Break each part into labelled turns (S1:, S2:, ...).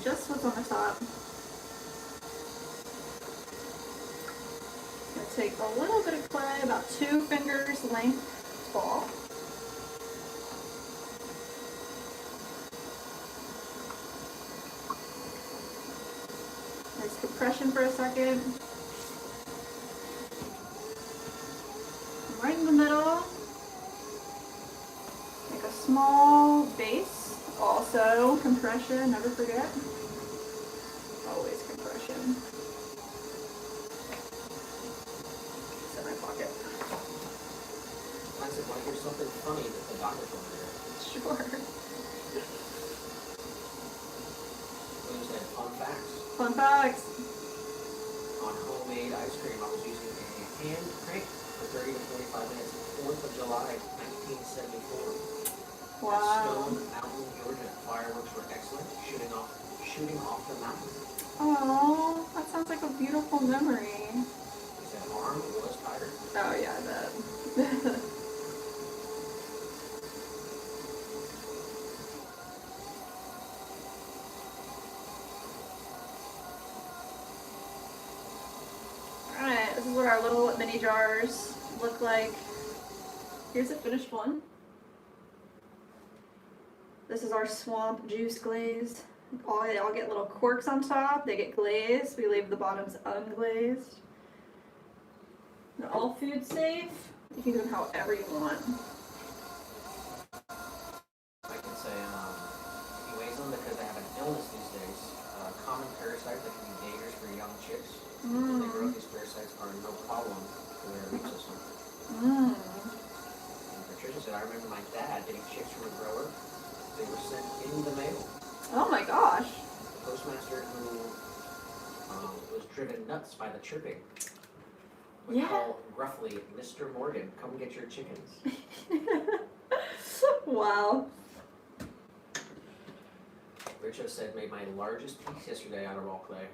S1: just what's on the top. I'm gonna take a little bit of clay, about 2 fingers length tall. Nice compression for a second. Right in the middle. Make a small base. Also compression, never forget. Always compression. It's in my pocket.
S2: I said, want to hear something funny that the doctor's over there?
S1: Sure.
S2: What is that? Fun facts.
S1: Fun facts.
S2: On homemade ice cream, I was using a hand crank for 30 to 45 minutes. 4th of July, 1974.
S1: Wow.
S2: Stone Mountain, Georgia. Fireworks were excellent. Shooting off the mountain.
S1: Oh, that sounds like a beautiful memory.
S2: He said arm was tired.
S1: Oh yeah, I bet. Alright, this is what our little mini jars look like. Here's a finished one. This is our swamp juice glaze. They all get little corks on top. They get glazed. We leave the bottoms unglazed. They're all food safe. You can do them however you want.
S2: I can say he weighs them because they have an illness these days. Common parasite that can be dangerous for young chicks. When they grow up, these parasites are no problem for their immune system. And Patricia said, I remember my dad getting chicks from a grower. They were sent in the mail.
S1: Oh my gosh.
S2: The postmaster who was driven nuts by the chirping would call gruffly, Mr. Morgan, come get your chickens.
S1: Wow.
S2: Richo said, made my largest piece yesterday out of raw clay.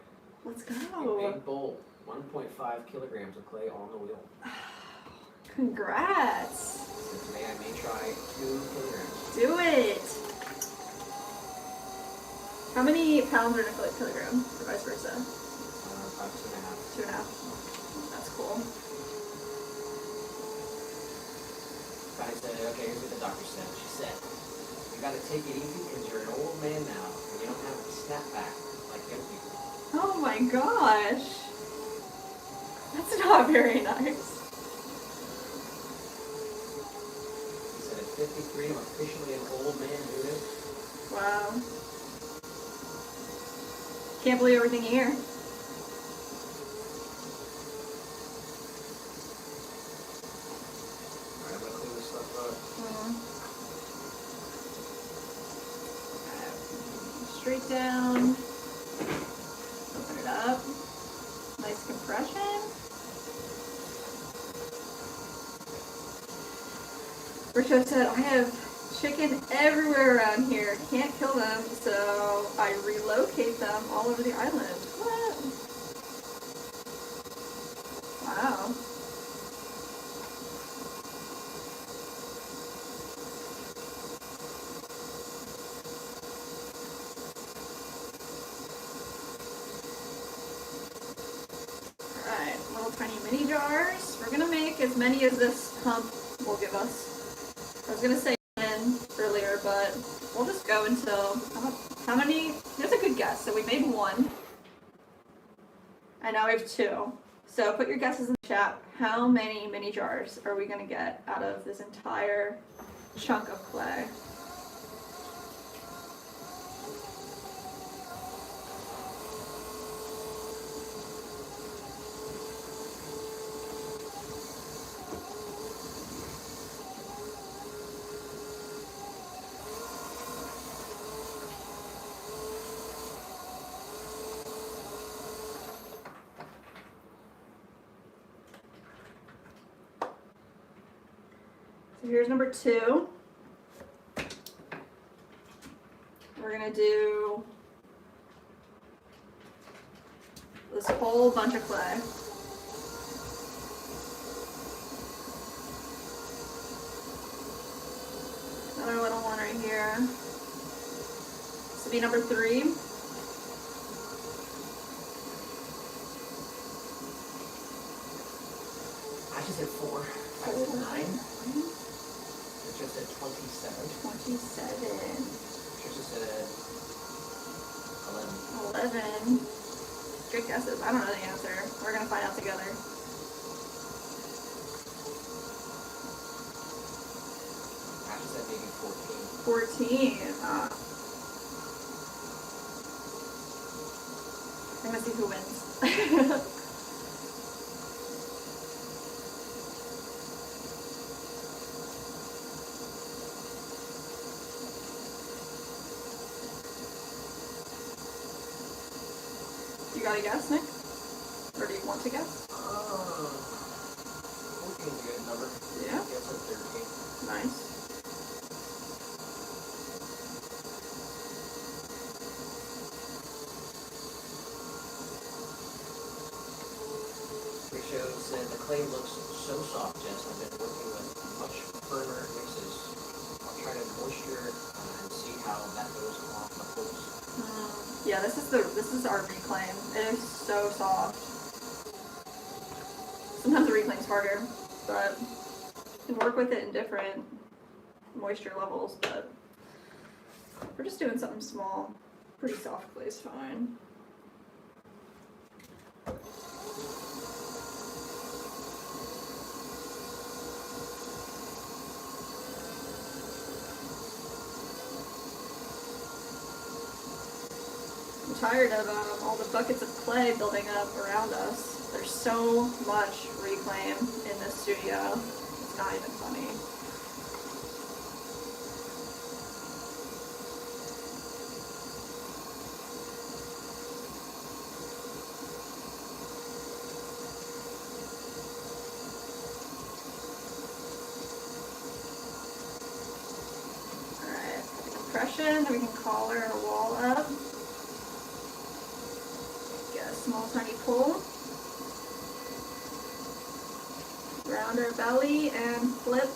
S1: Let's
S2: A
S1: go.
S2: big bowl, 1.5 kilograms of clay on the wheel.
S1: Congrats.
S2: So today I may try 2 kilograms.
S1: Do it. How many pounds are in a kilogram, or vice versa?
S2: 5, 2.5.
S1: 2.5. That's cool.
S2: I said, okay, here's what the doctor said. She said, you gotta take it easy because you're an old man now and you don't have a snapback like young people.
S1: Oh my gosh. That's not very nice.
S2: He said, at 53, I'm officially an old man doing it.
S1: Wow. Can't believe everything you hear.
S2: Alright, I'm gonna clean this stuff up.
S1: Straight down. Open it up. Nice compression. Richo said, I have chicken everywhere around here. Can't kill them, so I relocate them all over the island. What? Wow. Alright, little tiny mini jars. We're gonna make as many as this pump will give us. I was gonna say earlier, but we'll just go until how many? Here's a good guess. So we made 1, and now we have 2. So put your guesses in the chat. How many mini jars are we gonna get out of this entire chunk of clay? So here's number 2. We're gonna do this whole bunch of clay. Another little one right here. This will be number 3. 57.
S2: Trisha said 11.
S1: 11. Good guesses. I don't know the answer. We're gonna find out together.
S2: Ashley said maybe 14.
S1: 14. I'm gonna see who wins. You got a guess, Nick? Or do you want to guess?
S2: 14 is a good number.
S1: Yeah.
S2: Guess at 13.
S1: Nice.
S2: Trisha said the clay looks so soft, Jess. I've been working with much firmer mixes. I'll try to moisture and see how that goes along the holes.
S1: Yeah, this is our reclaim. It is so soft. Sometimes the reclaim's harder, but you can work with it in different moisture levels, but we're just doing something small. Pretty soft clay is fine. I'm tired of all the buckets of clay building up around us. There's so much reclaim in this studio. It's not even funny. Alright, compression, then we can collar our wall up. Get a small tiny pull. Round our belly and flip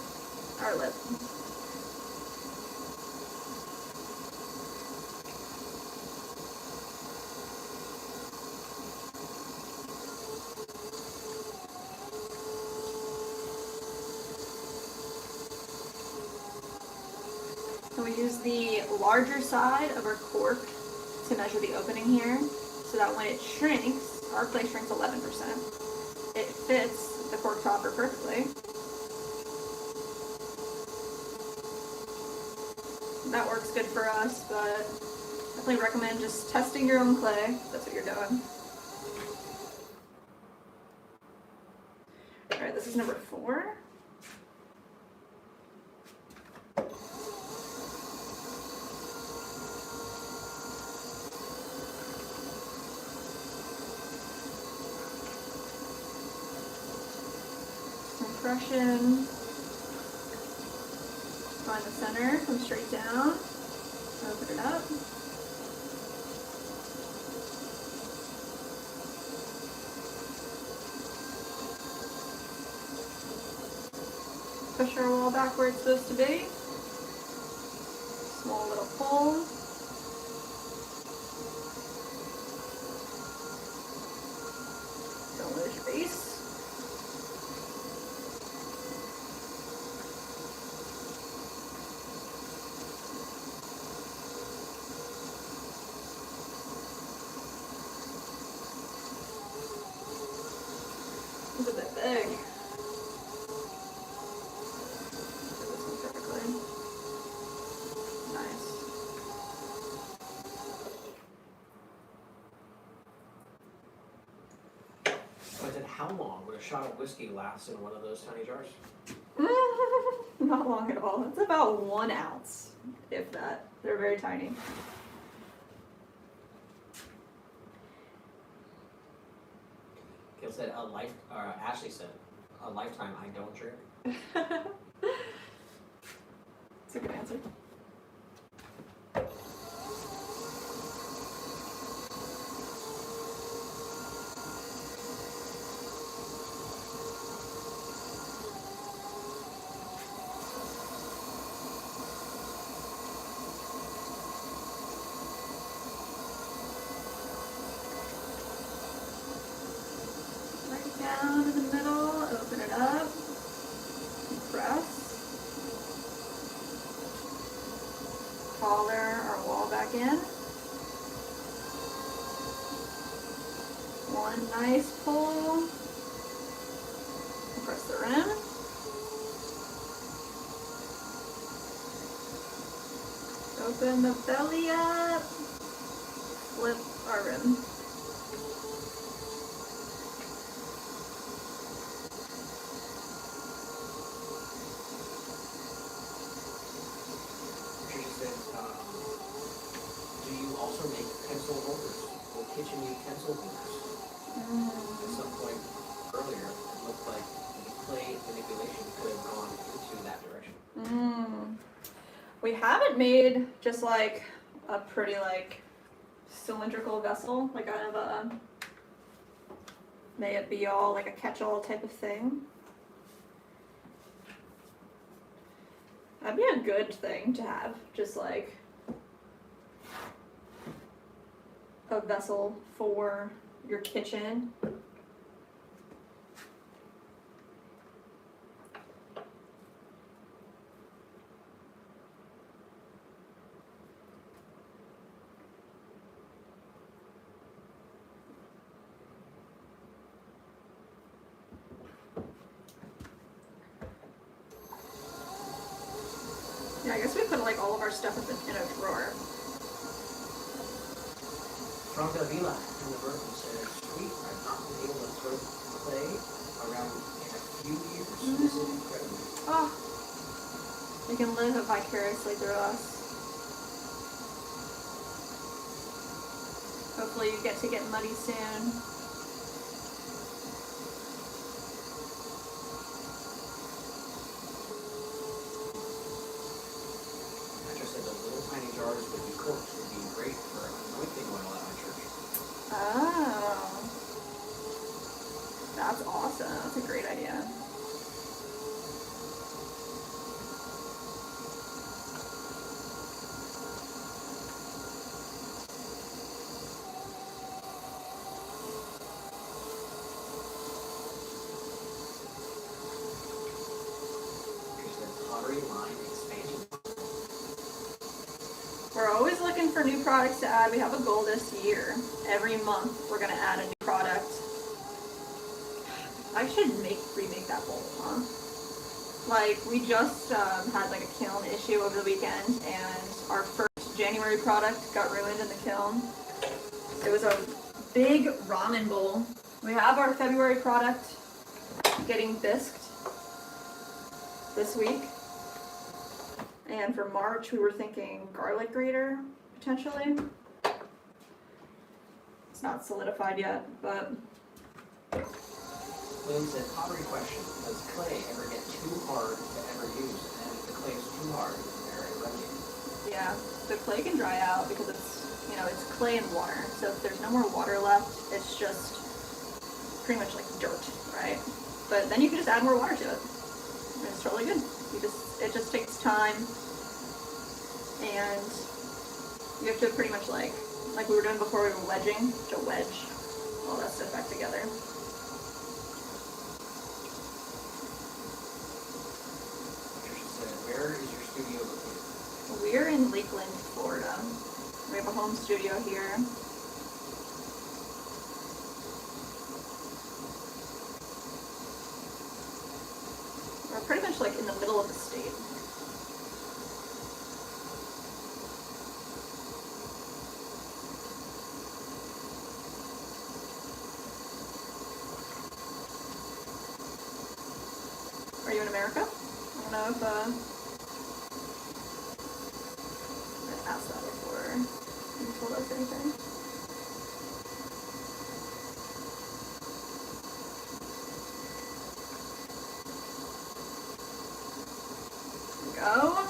S1: our lip. So we use the larger side of our cork to measure the opening here, so that when it shrinks, our clay shrinks 11%. It fits the cork topper perfectly. That works good for us, but definitely recommend just testing your own clay if that's what you're doing. Alright, this is number 4. Compression. Find the center, come straight down, open it up. Push our wall back where it's supposed to be. Small little pull. Don't lose your base. It's a bit big. Do this one perfectly. Nice.
S2: So I said, how long would a shot of whiskey last in one of those tiny jars?
S1: Not long at all. It's about 1 ounce, if that. They're very tiny.
S2: Gail said Ashley said, a lifetime I don't drink.
S1: It's a good answer. Right down in the middle, open it up, compress. a nice pull. Press the rim. Open the belly up. Flip our rim.
S2: Do you also make pencil holders or kitchen utensil holders? At some point earlier, it looked like the clay manipulation could have gone into that direction.
S1: We haven't made just like a pretty like cylindrical vessel, like kind of a may it be all like a catch-all type of thing. That'd be a good thing to have, just like a vessel for your kitchen. Yeah, I guess we put like all of our stuff in a drawer.
S2: Franca Vila in the Berkeley said, sweet, I've not been able to throw clay around in a few years. This is incredible.
S1: Oh, you can live vicariously through us. Hopefully you get to get muddy soon.
S2: Tiny jars would be corks would be great for anointing oil at my church.
S1: Oh, that's awesome. That's a great idea.
S2: Here's the pottery line expansion.
S1: We're always looking for new products to add. We have a goal this year. Every month we're going to add a new product. I should remake that bowl, huh? Like, we just had like a kiln issue over the weekend, and our first January product got ruined in the kiln. It was a big ramen bowl. We have our February product getting bisqued this week. And for March, we were thinking garlic grater, potentially. It's not solidified yet, but...
S2: Lynn said, pottery question, does clay ever get too hard to ever use? And if the clay is too hard, is there a remedy?
S1: Yeah, the clay can dry out because it's, you know, it's clay and water. So if there's no more water left, it's just pretty much like dirt, right? But then you can just add more water to it. And it's totally good. It just takes time, and you have to pretty much like we were doing before, we were wedging, to wedge all that stuff back together.
S2: Patricia said, where is your studio located?
S1: We're in Lakeland, Florida. We have a home studio here. We're pretty much like in the middle of the state. Are you in America? I don't know if I asked that before you told us anything. Go.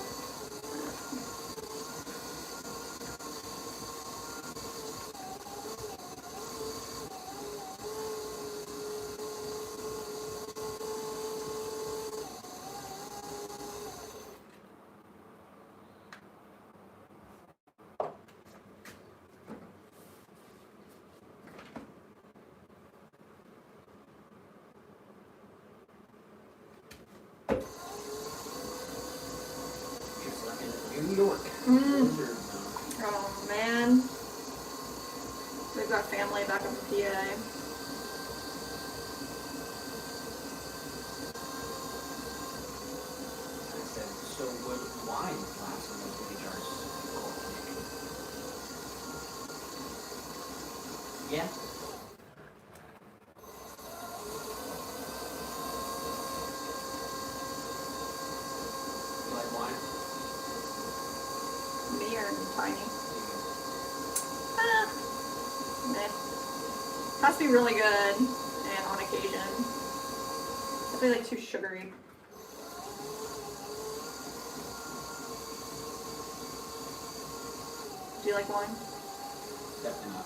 S2: New York.
S1: Oh man. We've got family back up in PA.
S2: Yeah. You like wine?
S1: Me or tiny?
S2: There
S1: Ah, meh. Has to be really good, and on occasion. Definitely like too sugary. Do you like wine?
S2: you go. Definitely not.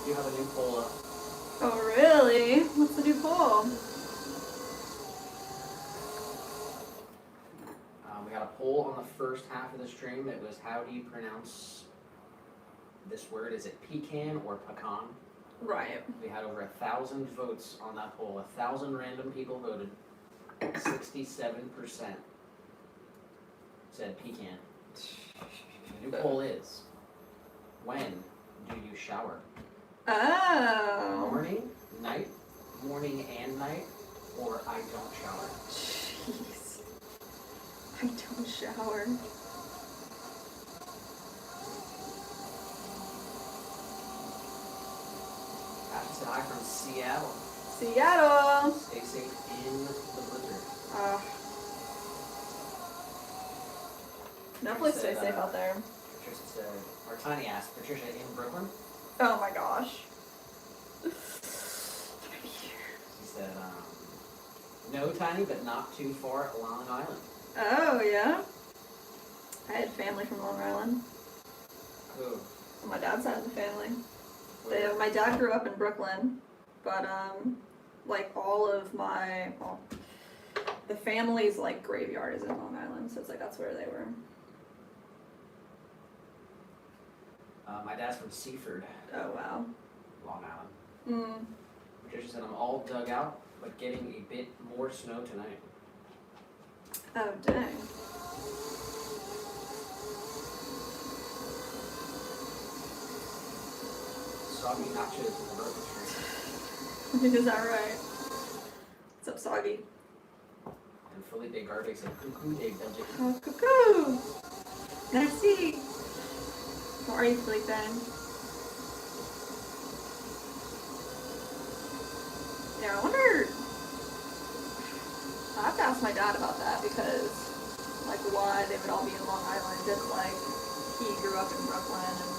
S2: You have a new poll up.
S1: Oh, really? What's the new poll?
S2: We got a poll on the first half of the stream. It was, how do you pronounce this word? Is it pecan or pecan?
S1: Right.
S2: We had over 1,000 votes on that poll. 1,000 random people voted. 67% said pecan. The new poll is, when do you shower?
S1: Oh.
S2: Morning, night, morning and night, or I don't shower?
S1: Jeez. I don't shower.
S2: Ashley said hi from Seattle.
S1: Seattle.
S2: Stay safe in the blizzard.
S1: Definitely stay safe out there.
S2: Patricia said, or Tiny asked, Patricia in Brooklyn?
S1: Oh my gosh.
S2: She said, no, Tiny, but not too far, Long Island.
S1: Oh, yeah? I had family from Long Island.
S2: Who?
S1: On my dad's side of the family.
S2: Where?
S1: My dad grew up in Brooklyn, but like all of the family's like graveyard is in Long Island, so it's like that's where they were.
S2: My dad's from Seaford,
S1: Oh wow.
S2: Long Island.
S1: Mm.
S2: Patricia said, I'm all dug out, but getting a bit more snow tonight.
S1: Oh dang.
S2: Soggy nachos in the grocery store.
S1: Is that right? What's up, Soggy?
S2: And Felipe Garvey said, Cuckoo de Belgique.
S1: Oh, cuckoo! Merci! How are you, Felipe? Yeah, I wonder. I have to ask my dad about that because, like, why they would all be in Long Island if, like, he grew up in Brooklyn and.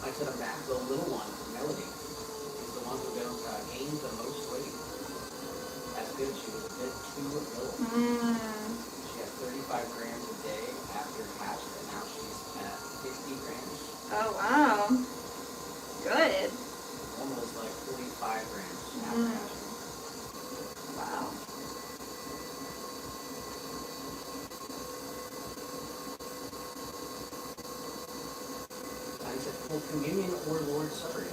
S2: I said I'm back. The little one, Melody, is the one who gained the most weight. That's good. She was a bit too little. She had 35 grams a day after hatched, and now she's at 50 grams.
S1: Oh, wow. Good.
S2: One was like 45 grams after hatching.
S1: Wow.
S2: I said, well, communion or Lord's Supper,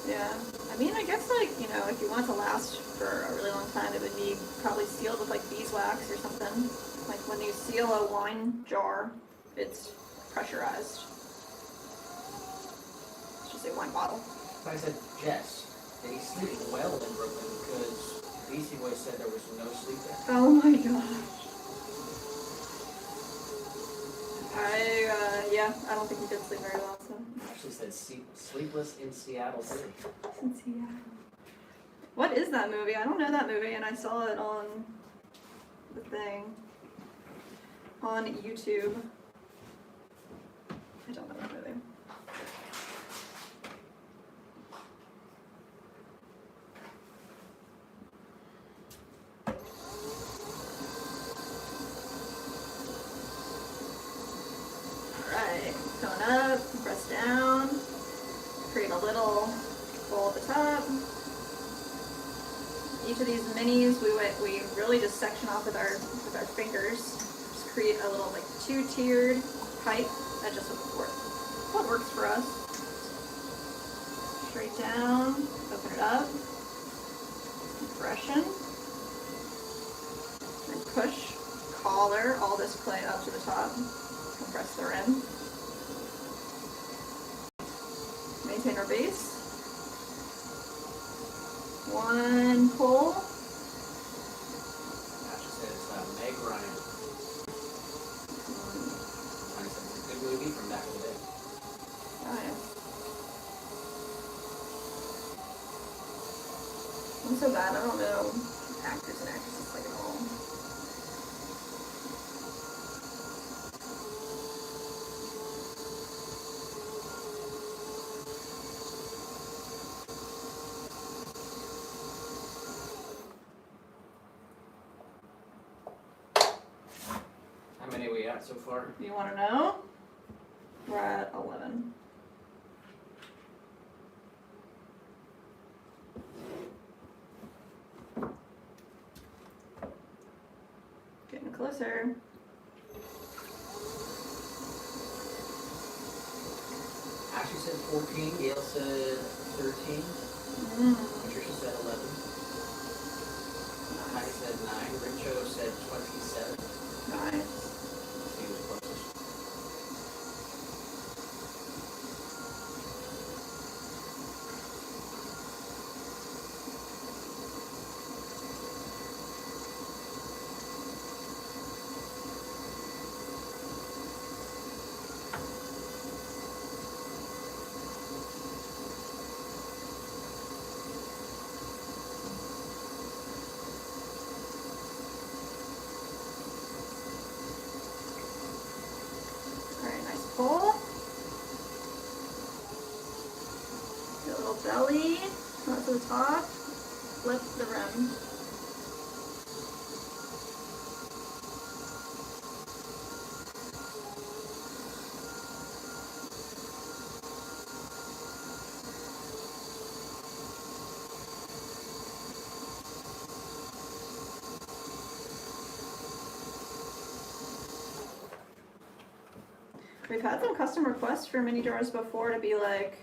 S1: Yeah. I mean, I guess, like, you know, if you want it to last for a really long time, it would be probably sealed with, like, beeswax or something. Like, when you seal a wine jar, it's pressurized. It's just a wine bottle.
S2: So I said, Jess, they sleep well in Brooklyn because Beastie Boys said there was no sleep there.
S1: Oh my gosh. Yeah, I don't think you did sleep very well, so.
S2: Ashley said, sleepless in Seattle City.
S1: In Seattle. What is that movie? I don't know that movie, and I saw it on the thing. On YouTube. I don't know that movie. Alright, coming up, press down, create a little bowl at the top. Each of these minis, we really just section off with our fingers. Just create a little like two-tiered pipe. That just what works for us. Straight down, open it up, compression, and push collar all this clay up to the top. Compress the rim. Maintain our base. One pull.
S2: Ashley says Meg Ryan. Ryan said it's a good movie from back in the day.
S1: Oh, yeah. I'm so bad. I don't know actors and actresses like at all.
S2: How many are we at so far?
S1: You want to know? We're at 11. Getting closer.
S2: Ashley said 14, Gail said 13, Patricia said 11, Heidi said 9, Richo said 27.
S1: Nice.
S2: He was closest.
S1: Alright, nice pull. Get a little belly. Come up to the top. Flip the rim. We've had some custom requests for mini jars before to be like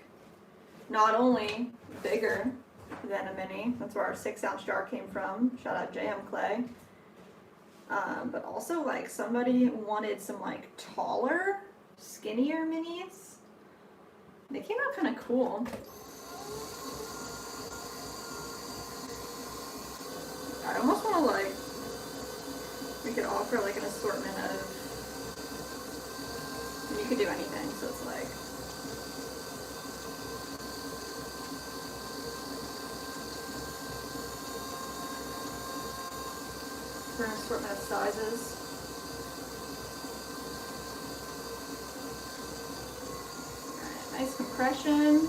S1: not only bigger than a mini, that's where our 6-ounce jar came from, shout out JM Clay, but also like somebody wanted some like taller, skinnier minis. They came out kind of cool. I almost want to like, we could offer like an assortment of, you could do anything, so it's like, for an assortment of sizes. Alright, nice compression.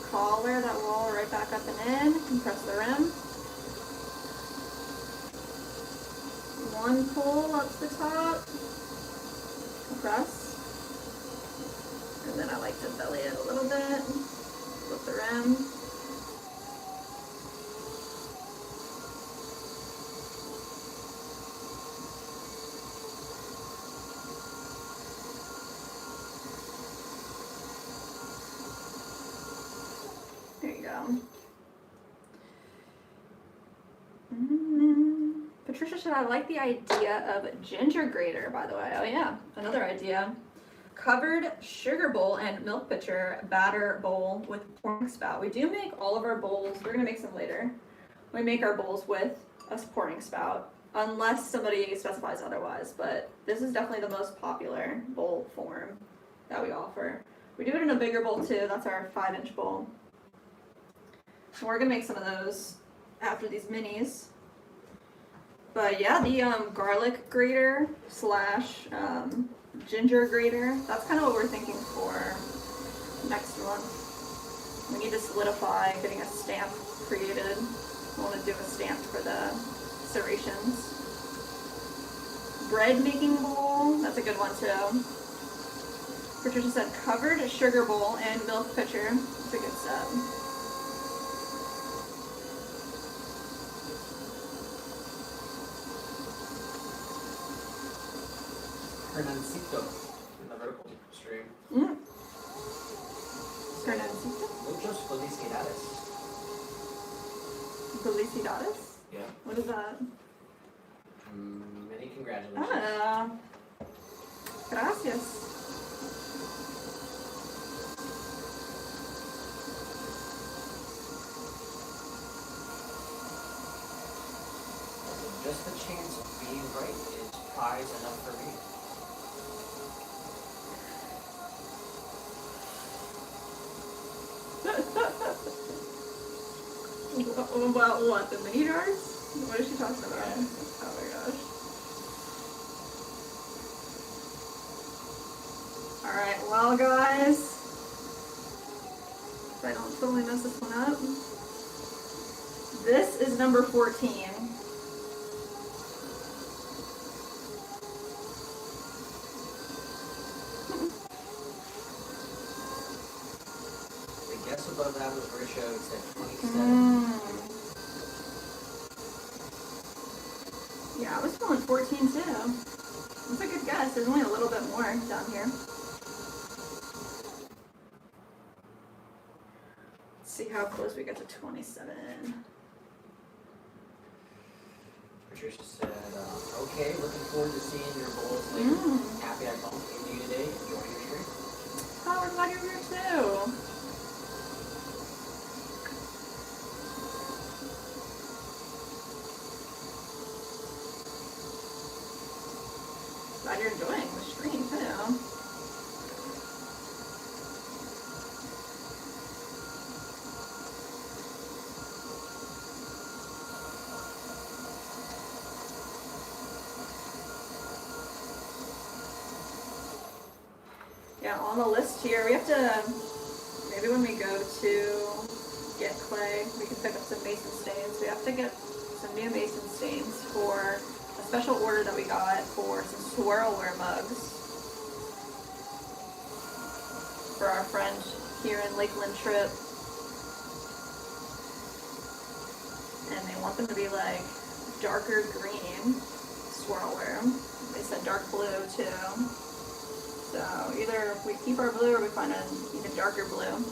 S1: Collar that roll right back up and in. Compress the rim. One pull up to the top. Compress. And then I like to belly it a little bit. Flip the rim. There you go. Patricia said, I like the idea of ginger grater, by the way. Oh yeah, another idea. Covered sugar bowl and milk pitcher batter bowl with pouring spout. We do make all of our bowls, we're gonna make some later. We make our bowls with a pouring spout, unless somebody specifies otherwise, but this is definitely the most popular bowl form that we offer. We do it in a bigger bowl too, that's our 5-inch bowl. So we're gonna make some of those after these minis. But yeah, the garlic grater slash ginger grater, that's kind of what we're thinking for next month. We need to solidify getting a stamp created. I want to do a stamp for the serrations. Bread making bowl, that's a good one too. Patricia said covered sugar bowl and milk pitcher. That's a good set.
S2: Hernancito in the vertical stream.
S1: Hernancito?
S2: Muchos felicidades.
S1: Felicidades?
S2: Yeah.
S1: What is that?
S2: Many congratulations.
S1: Ah. Yes.
S2: Just the chance of being right is prize enough for me.
S1: About what? The mini jars? What is she talking about?
S2: Yeah.
S1: Oh my gosh. Alright, well guys, if I don't totally mess this one up, this is number 14.
S2: The guess above that was Risha, it said 27.
S1: Yeah, I was feeling 14 too. That's a good guess. There's only a little bit more down here. Let's see how close we get to 27.
S2: Patricia said, okay, looking forward to seeing your bowls later. Happy I bumped into you today. Enjoying your stream.
S1: Oh, we're glad you're here too. Glad you're enjoying the stream too. Yeah, on the list here, we have to, maybe when we go to get clay, we can pick up some mason stains. We have to get some new mason stains for a special order that we got for some swirlware mugs for our friend here in Lakeland Trip. And they want them to be like darker green swirlware. They said dark blue too. So either we keep our blue or we find an even darker blue.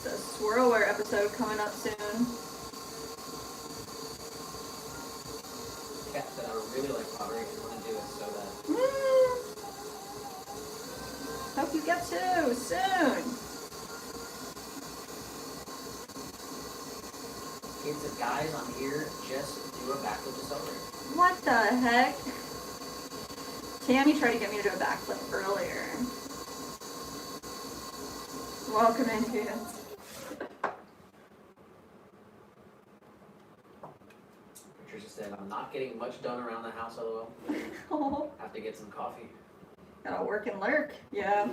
S1: The swirlware episode coming up soon.
S2: Kat said, I would really like pottery if you want to do it so that.
S1: Hope you get to soon.
S2: Kids and guys, I'm here. Just do a backflip accelerator.
S1: What the heck? Tammy tried to get me to do a backflip earlier. Welcome in, kids.
S2: Patricia said, I'm not getting much done around the house, lol.
S1: Oh,
S2: Have to get some coffee.
S1: gotta work and lurk. Yeah.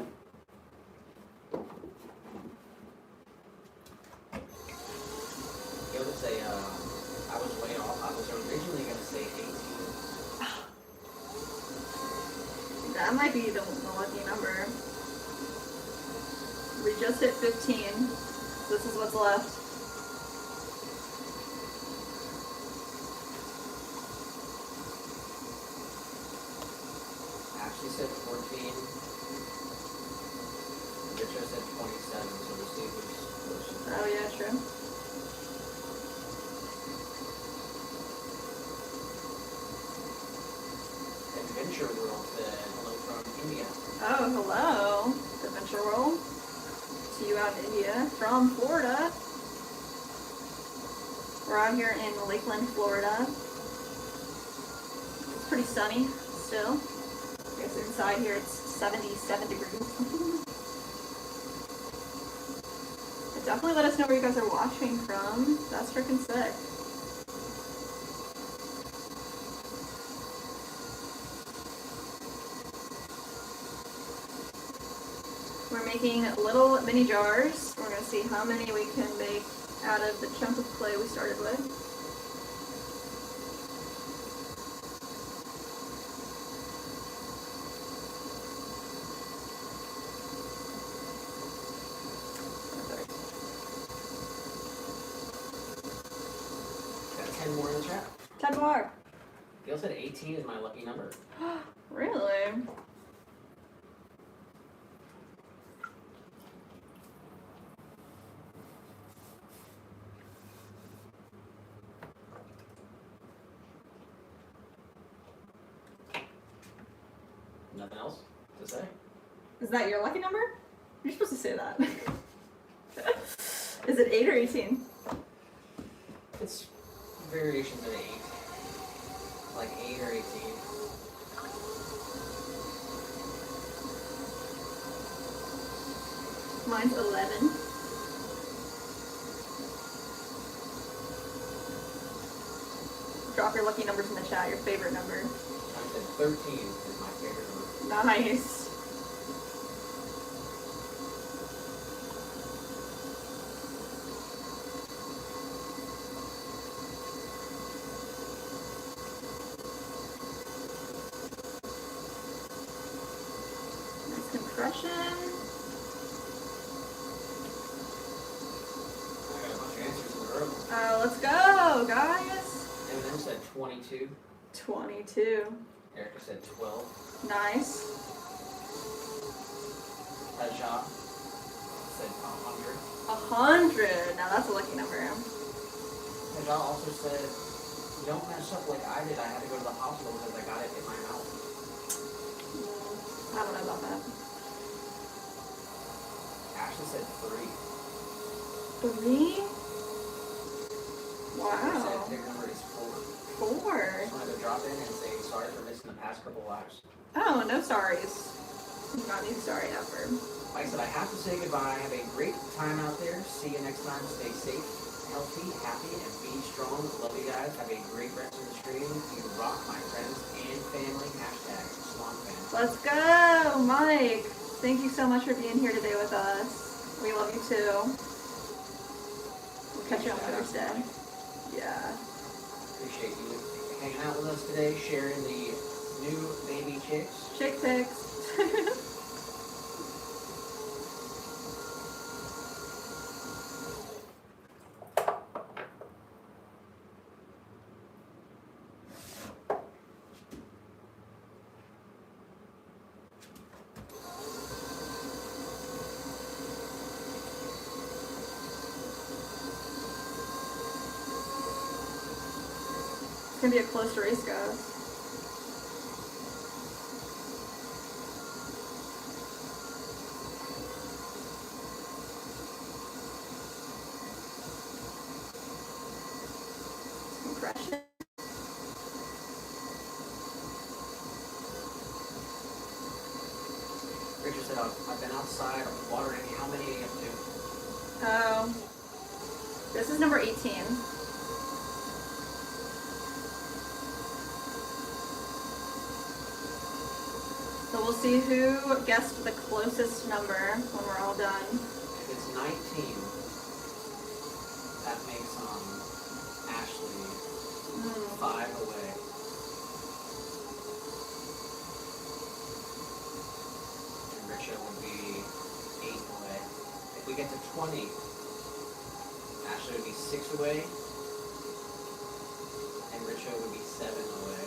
S2: He would say, I was way off. I was originally going to say 18.
S1: That might be the lucky number. We just hit 15. This is what's left.
S2: Ashley said 14. Richard said 27, so we'll see who's closer.
S1: Oh yeah, true.
S2: Adventure World said, hello from India.
S1: Oh, hello, Adventure World. See you out in India from Florida. We're out here in Lakeland, Florida. It's pretty sunny still. I guess inside here it's 77 degrees. But definitely let us know where you guys are watching from. That's freaking sick. We're making little mini jars. We're going to see how many we can make out of the chunk of clay we started with. Perfect.
S2: Got 10 more in the chat.
S1: 10 more.
S2: Gail said 18 is my lucky number.
S1: Really?
S2: Nothing else to say?
S1: Is that your lucky number? You're supposed to say that. Is it 8 or 18?
S2: It's variations of 8. Like 8 or 18.
S1: Mine's 11. Drop your lucky numbers in the chat, your favorite number.
S2: I said 13 is my favorite number.
S1: Nice. Nice compression.
S2: I got a bunch of answers in a row.
S1: Let's go, guys.
S2: Eminem said 22.
S1: 22.
S2: Erica said 12.
S1: Nice.
S2: Ajah said 100.
S1: 100. Now that's a lucky number.
S2: Ajah also said, don't mess up like I did. I had to go to the hospital because I got it in my mouth.
S1: I don't know about that.
S2: Ashley said 3.
S1: 3?
S2: She
S1: Wow.
S2: said their number is 4.
S1: 4.
S2: Just wanted to drop in and say sorry for missing the past couple lives.
S1: Oh, no sorries. Not need sorry ever.
S2: Like I said, I have to say goodbye. Have a great time out there. See you next time. Stay safe, healthy, happy, and be strong. Love you guys. Have a great rest of the stream. You rock, my friends and family. Hashtag SwanFan.
S1: Let's go, Mike. Thank you so much for being here today with us. We love you too. We'll catch you on Thursday. Yeah.
S2: Appreciate you hanging out with us today, sharing the new baby chicks.
S1: Chick pics. It's gonna be a close race, guys. Compression.
S2: Richard said, I've been outside, I'm watering. How many are you up to?
S1: Oh. This is number 18. So we'll see who guessed the closest number when we're all done.
S2: If it's 19, that makes Ashley 5 away. And Richa would be 8 away. If we get to 20, Ashley would be 6 away. And Richa would be 7 away.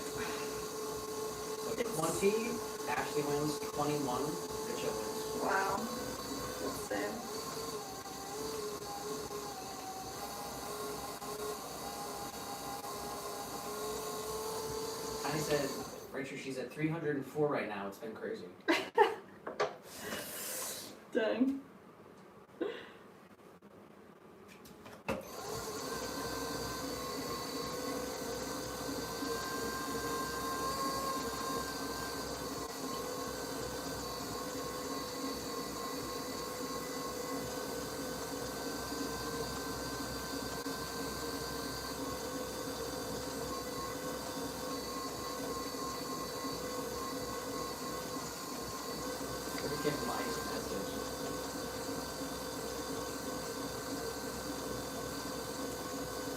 S2: So 20, Ashley wins. 21, Richa wins.
S1: Wow. Let's see.
S2: Connie said, Rachel, she's at 304 right now. It's been crazy.
S1: Dang.
S2: Let me get Mike's message.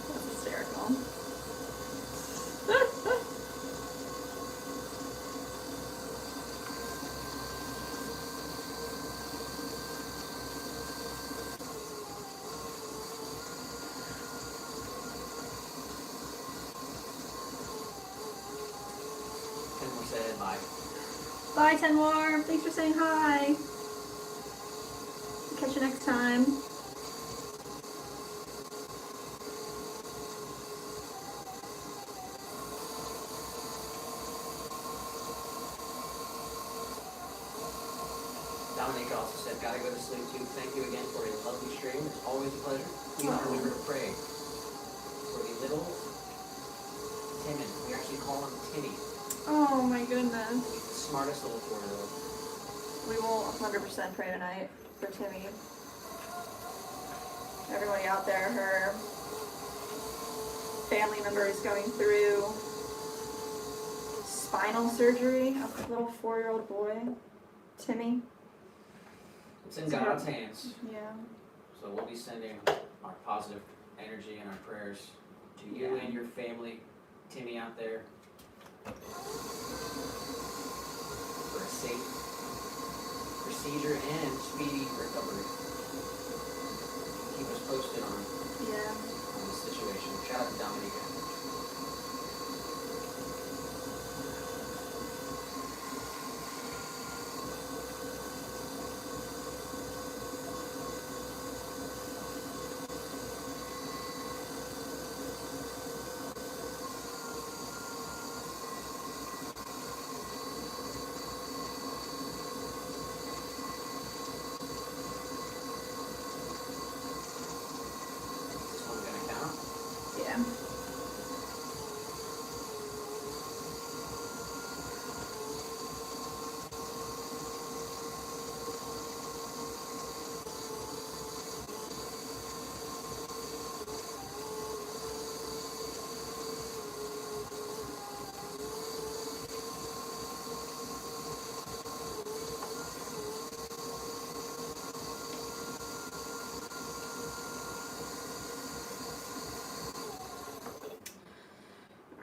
S1: That's hysterical.
S2: Kenmore said bye.
S1: Bye, Tenwar. Thanks for saying hi. Catch you next time.
S2: Dominique also said, gotta go to sleep too. Thank you again for a lovely stream. It's always a pleasure. Please remember to pray for the little Timon. We actually call him Timmy.
S1: Oh my goodness.
S2: He's the smartest little 4-year-old.
S1: We will 100% pray tonight for Timmy. Everybody out there, her family member is going through spinal surgery. A little 4-year-old boy, Timmy.
S2: It's in God's hands.
S1: Yeah.
S2: So we'll be sending our positive energy and our prayers to you and your family, Timmy out there, for a safe procedure and speedy recovery. Keep us posted on the situation. Shout out to Dominica.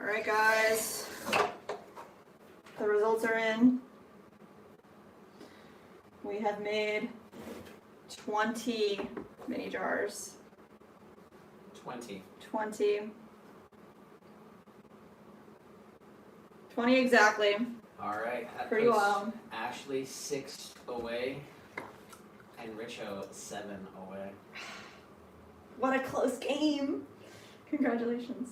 S1: Alright guys, the results are in. We have made 20 mini jars.
S2: 20.
S1: 20 exactly.
S2: Alright, that
S1: Pretty
S2: puts
S1: well.
S2: Ashley 6 away and Richo 7 away.
S1: What a close game. Congratulations.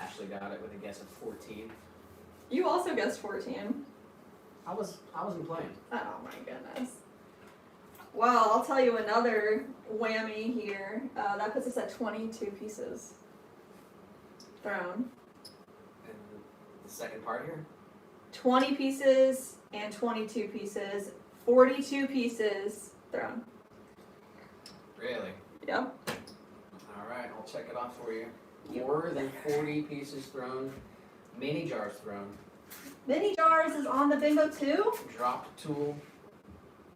S2: Ashley got it with a guess of 14.
S1: You also guessed 14.
S2: I wasn't playing.
S1: Oh my goodness. Well, I'll tell you another whammy here. That puts us at 22 pieces thrown.
S2: And the second part here?
S1: 20 pieces and 22 pieces. 42 pieces thrown.
S2: Really?
S1: Yep.
S2: Alright, I'll check it off for you. More than 40 pieces thrown. Mini jars thrown.
S1: Mini jars is on the bingo too?
S2: Dropped tool.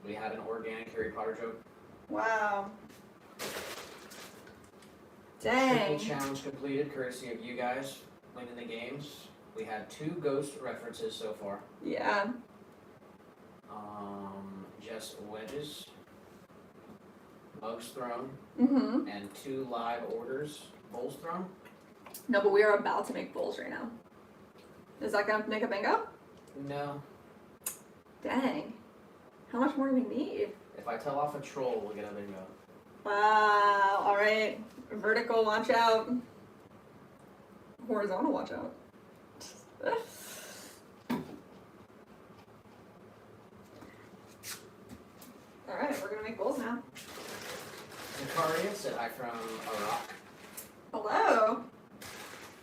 S2: We had an organic Harry Potter joke.
S1: Wow.
S2: Triple
S1: Dang.
S2: challenge completed, courtesy of you guys winning the games. We had 2 ghost references so far.
S1: Yeah.
S2: Just wedges, mugs thrown,
S1: Mm-hmm.
S2: and 2 live orders, bowls thrown.
S1: No, but we are about to make bowls right now. Is that gonna make a bingo?
S2: No.
S1: Dang. How much more do we need?
S2: If I tell off a troll, we'll get a bingo.
S1: Wow. Alright. Vertical, watch out. Horizontal, watch out. Alright, we're gonna make bowls now.
S2: Zakaria said hi from Iraq.
S1: Hello.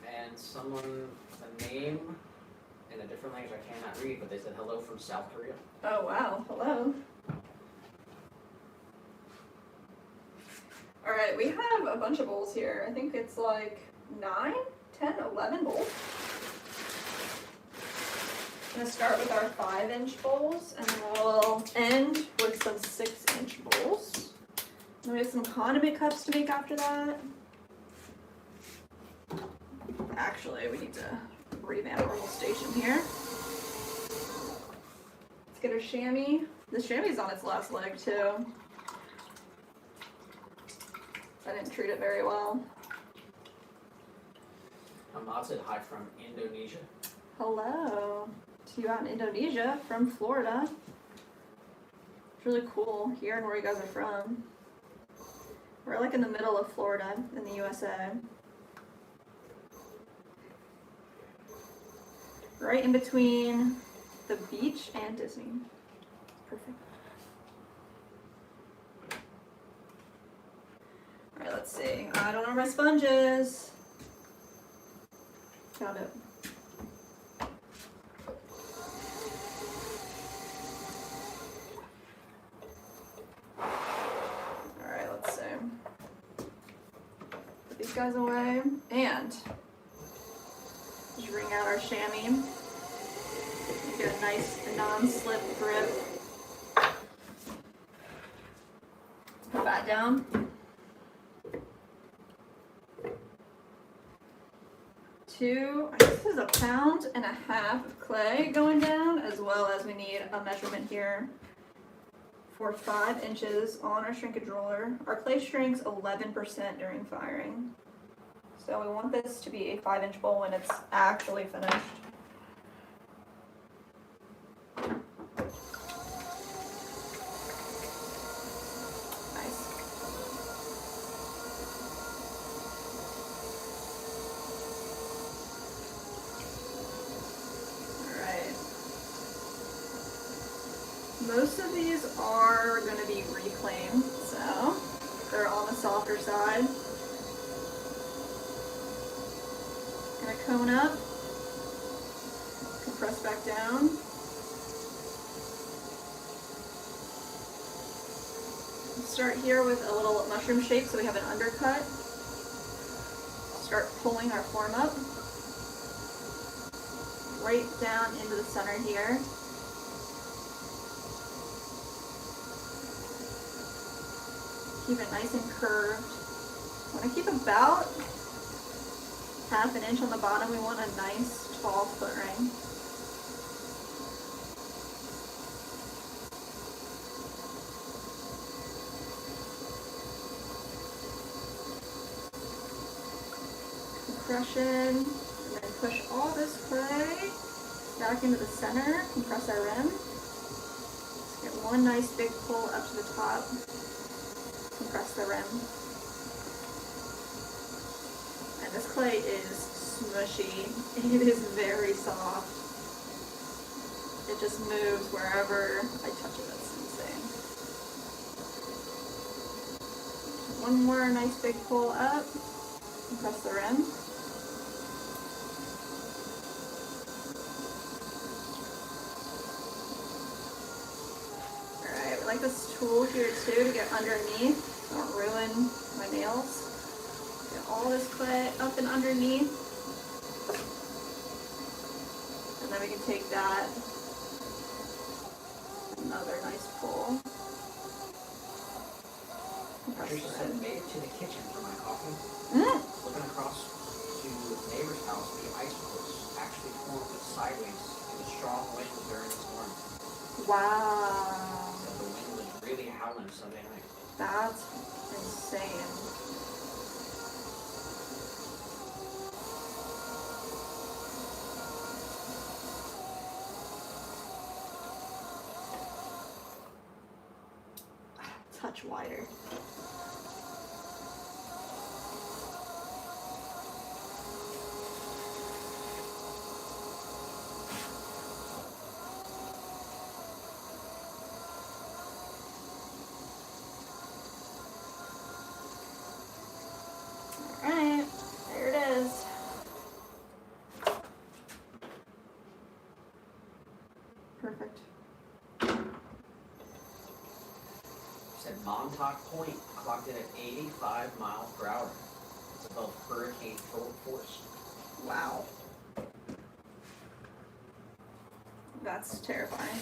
S2: And someone, a name in a different language I cannot read, but they said hello from South Korea.
S1: Oh wow, hello. Alright, we have a bunch of bowls here. I think it's like 9, 10, 11 bowls. I'm gonna start with our 5-inch bowls, and then we'll end with some 6-inch bowls. And we have some condiment cups to make after that. Actually, we need to revamp our whole station here. Let's get our chamois. The chamois on its last leg too. I didn't treat it very well.
S2: Ahmad said hi from Indonesia.
S1: Hello to you out in Indonesia from Florida. It's really cool hearing where you guys are from. We're like in the middle of Florida in the USA. Right in between the beach and Disney. Perfect. I don't know where my sponge is. Found it. Alright, let's see. Put these guys away and just wring out our chamois. Get a nice non-slip grip. Put that down. 1.5 pounds of clay going down, as well as we need a measurement here for 5 inches on our shrinkage roller. Our clay shrinks 11% during firing. So we want this to be a 5-inch bowl when it's actually finished. Most of these are going to be reclaimed, so they're on the softer side. Gonna cone up, compress back down. Start here with a little mushroom shape so we have an undercut. Start pulling our form up, right down into the center here. Keep it nice and curved. Want to keep about 1/2 inch on the bottom. We want a nice tall foot ring. Compression, and then push all this clay back into the center. Compress our rim. Let's get one nice big pull up to the top. Compress the rim. And this clay is smushy. It is very soft. It just moves wherever I touch it. It's insane. One more nice big pull up. Compress the rim. Alright, we like this tool here too to get underneath. Don't ruin my nails. Get all this clay up and underneath. And then we can take that. Another nice pull.
S2: Patricia said, made it to the kitchen for my coffee. Looking across to the neighbor's house, the icicles actually formed sideways in a strong wind during the storm.
S1: Wow.
S2: So the wind was really howling Sunday night.
S1: That's insane. Touch wider. Alright, there it is. Perfect.
S2: Said Montauk Point clocked in at 85 miles per hour. It's above hurricane force.
S1: Wow. That's terrifying.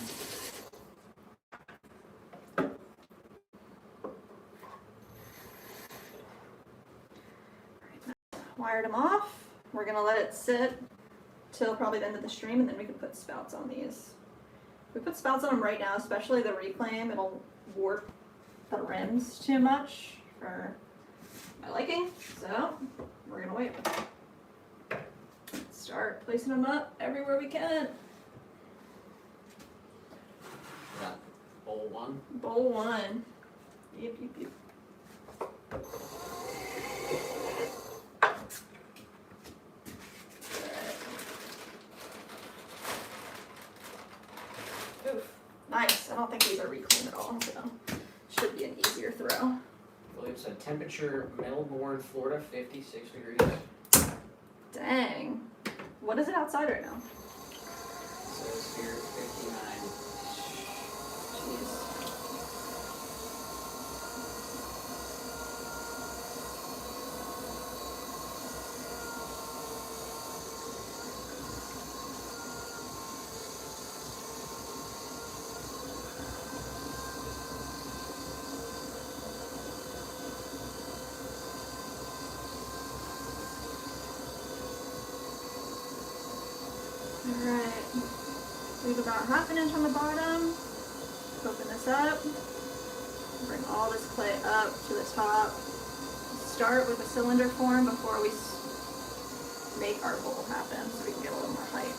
S1: Wired them off. We're gonna let it sit till probably the end of the stream, and then we can put spouts on these. If we put spouts on them right now, especially the reclaim, it'll warp the rims too much for my liking. So we're gonna wait. Start placing them up everywhere we can.
S2: That bowl one.
S1: Bowl one. Yep, yep, yep. Oof. Nice. I don't think these are reclaimed at all, so should be an easier throw.
S2: believe it said temperature Melbourne, Florida, 56 degrees.
S1: Dang. What is it outside right now?
S2: It says here 59.
S1: Jeez. Alright, leave about ½ inch on the bottom, open this up, bring all this clay up to the top, start with a cylinder form before we make our bowl happen so we can get a little more height.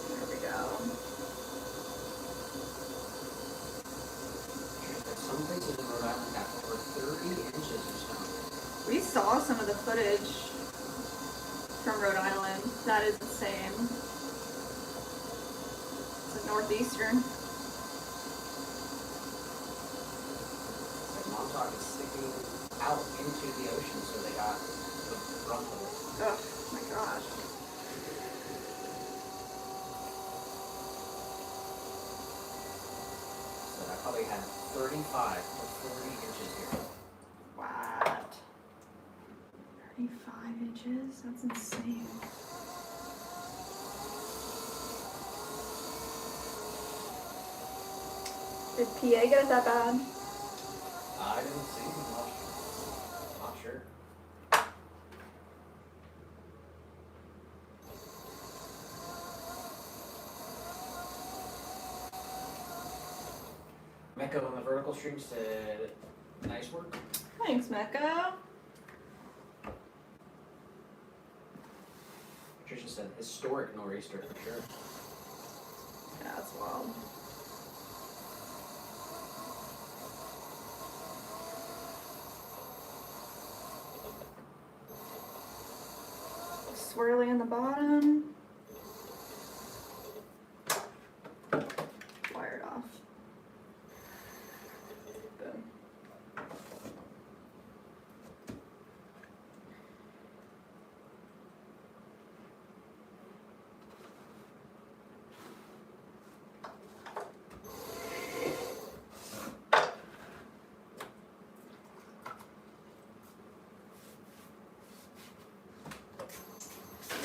S1: There we go.
S2: Some places in Rhode Island have over 30 inches of snow.
S1: We saw some of the footage from Rhode Island. That is insane. It's a northeastern.
S2: It's like Montauk is sticking out into the ocean, so they got the brunt of it.
S1: Oh my gosh.
S2: So I probably had 35 to 40 inches here.
S1: What? 35 inches? That's insane. Did PA get it that bad?
S2: I didn't see much. Not sure. Mecca on the vertical stream said, nice work.
S1: Thanks, Mecca.
S2: Patricia said, historic nor'easter for sure.
S1: Yeah, that's wild. Swirly on the bottom. Wire it off. Boom.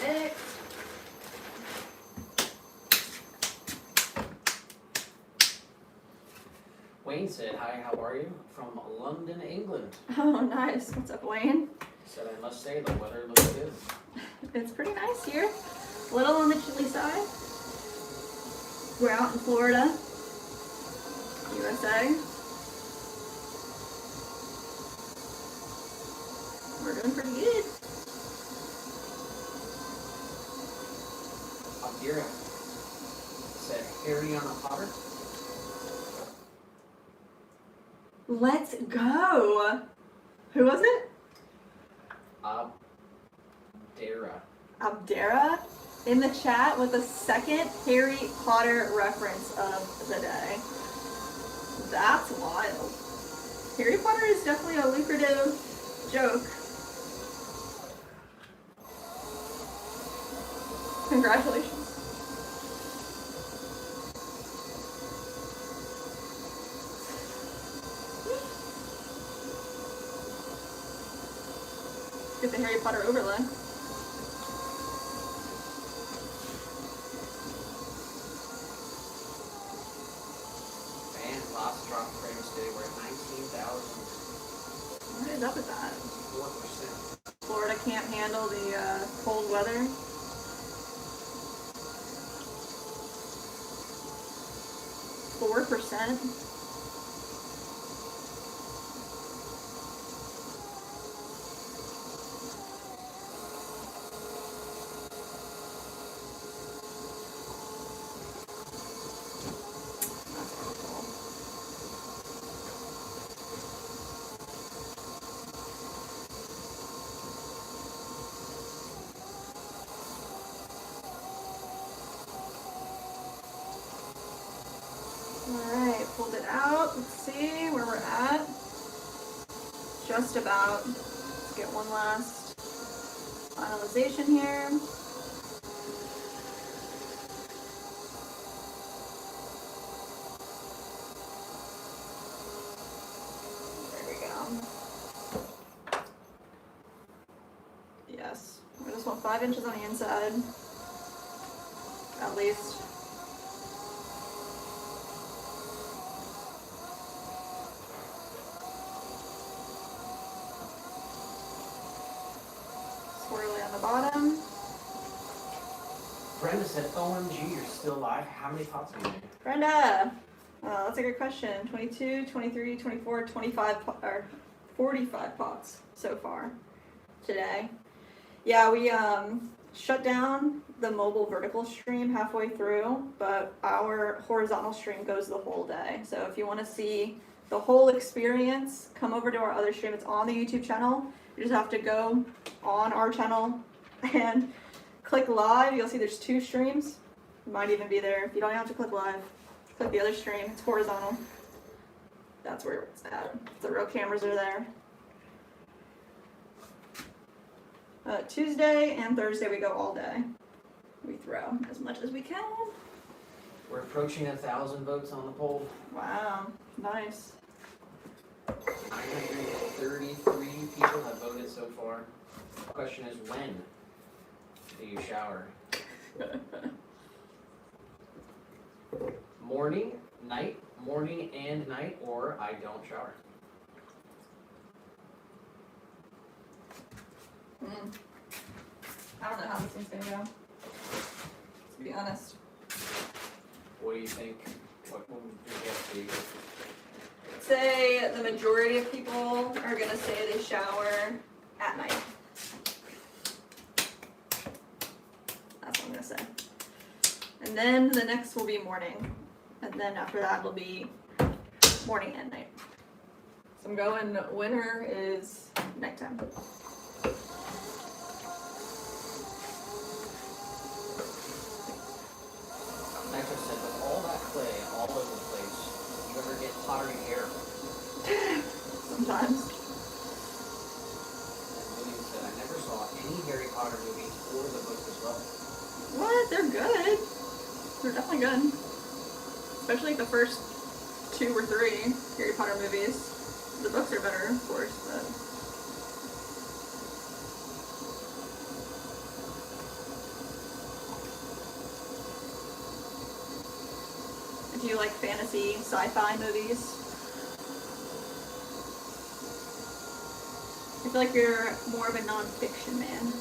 S1: Next.
S2: Wayne said, hi, how are you? From London, England.
S1: Oh, nice. What's up, Wayne?
S2: He said, I must say, the weather looks good.
S1: It's pretty nice here. A little on the chilly side. We're out in Florida, USA. We're doing pretty good.
S2: Akira said, Harry on a Potter.
S1: Let's go. Who was it?
S2: Abdera.
S1: Abdera in the chat with the second Harry Potter reference of the day. That's wild. Harry Potter is definitely a lucrative joke. Congratulations. Get the Harry Potter overlay.
S2: Man, last drop frames today were at 19,000.
S1: What is up with that?
S2: 4%.
S1: Florida can't handle the cold weather. %. That's awful. let's see where we're at. Just about. Let's get one last finalization here. There we go. Yes, I just want 5 inches on the inside, at least. Swirly on the bottom.
S2: Brenda said, OMG, you're still alive. How many pots have you made?
S1: Brenda! That's a good question. 22, 23, 24, 25, or 45 pots so far today. Yeah, we shut down the mobile vertical stream halfway through, but our horizontal stream goes the whole day. So if you want to see the whole experience, come over to our other stream. It's on the YouTube channel. You just have to go on our channel and click live. You'll see there's 2 streams. It might even be there. If you don't have to click live, click the other stream. It's horizontal. That's where it's at. The real cameras are there. Tuesday and Thursday we go all day. We throw as much as we can.
S2: We're approaching 1,000 votes on the poll.
S1: Wow, nice.
S2: 933 people have voted so far. The question is, when do you shower? Morning, and night, or I don't shower.
S1: I don't know how this one's gonna go, to be honest.
S2: What do you think? What would you guess be?
S1: Say the majority of people are gonna say they shower at night. That's what I'm gonna say. And then the next will be morning. And then after that will be morning and night. So I'm going winter is nighttime.
S2: Nitro said, with all that clay all over the place, do you ever get pottery hair?
S1: Sometimes.
S2: And William said, I never saw any Harry Potter movies or the books as well.
S1: What? They're good. They're definitely good. Especially like the first 2 or 3 Harry Potter movies. The books are better, of course, but... Do you like fantasy, sci-fi movies? I feel like you're more of a non-fiction man.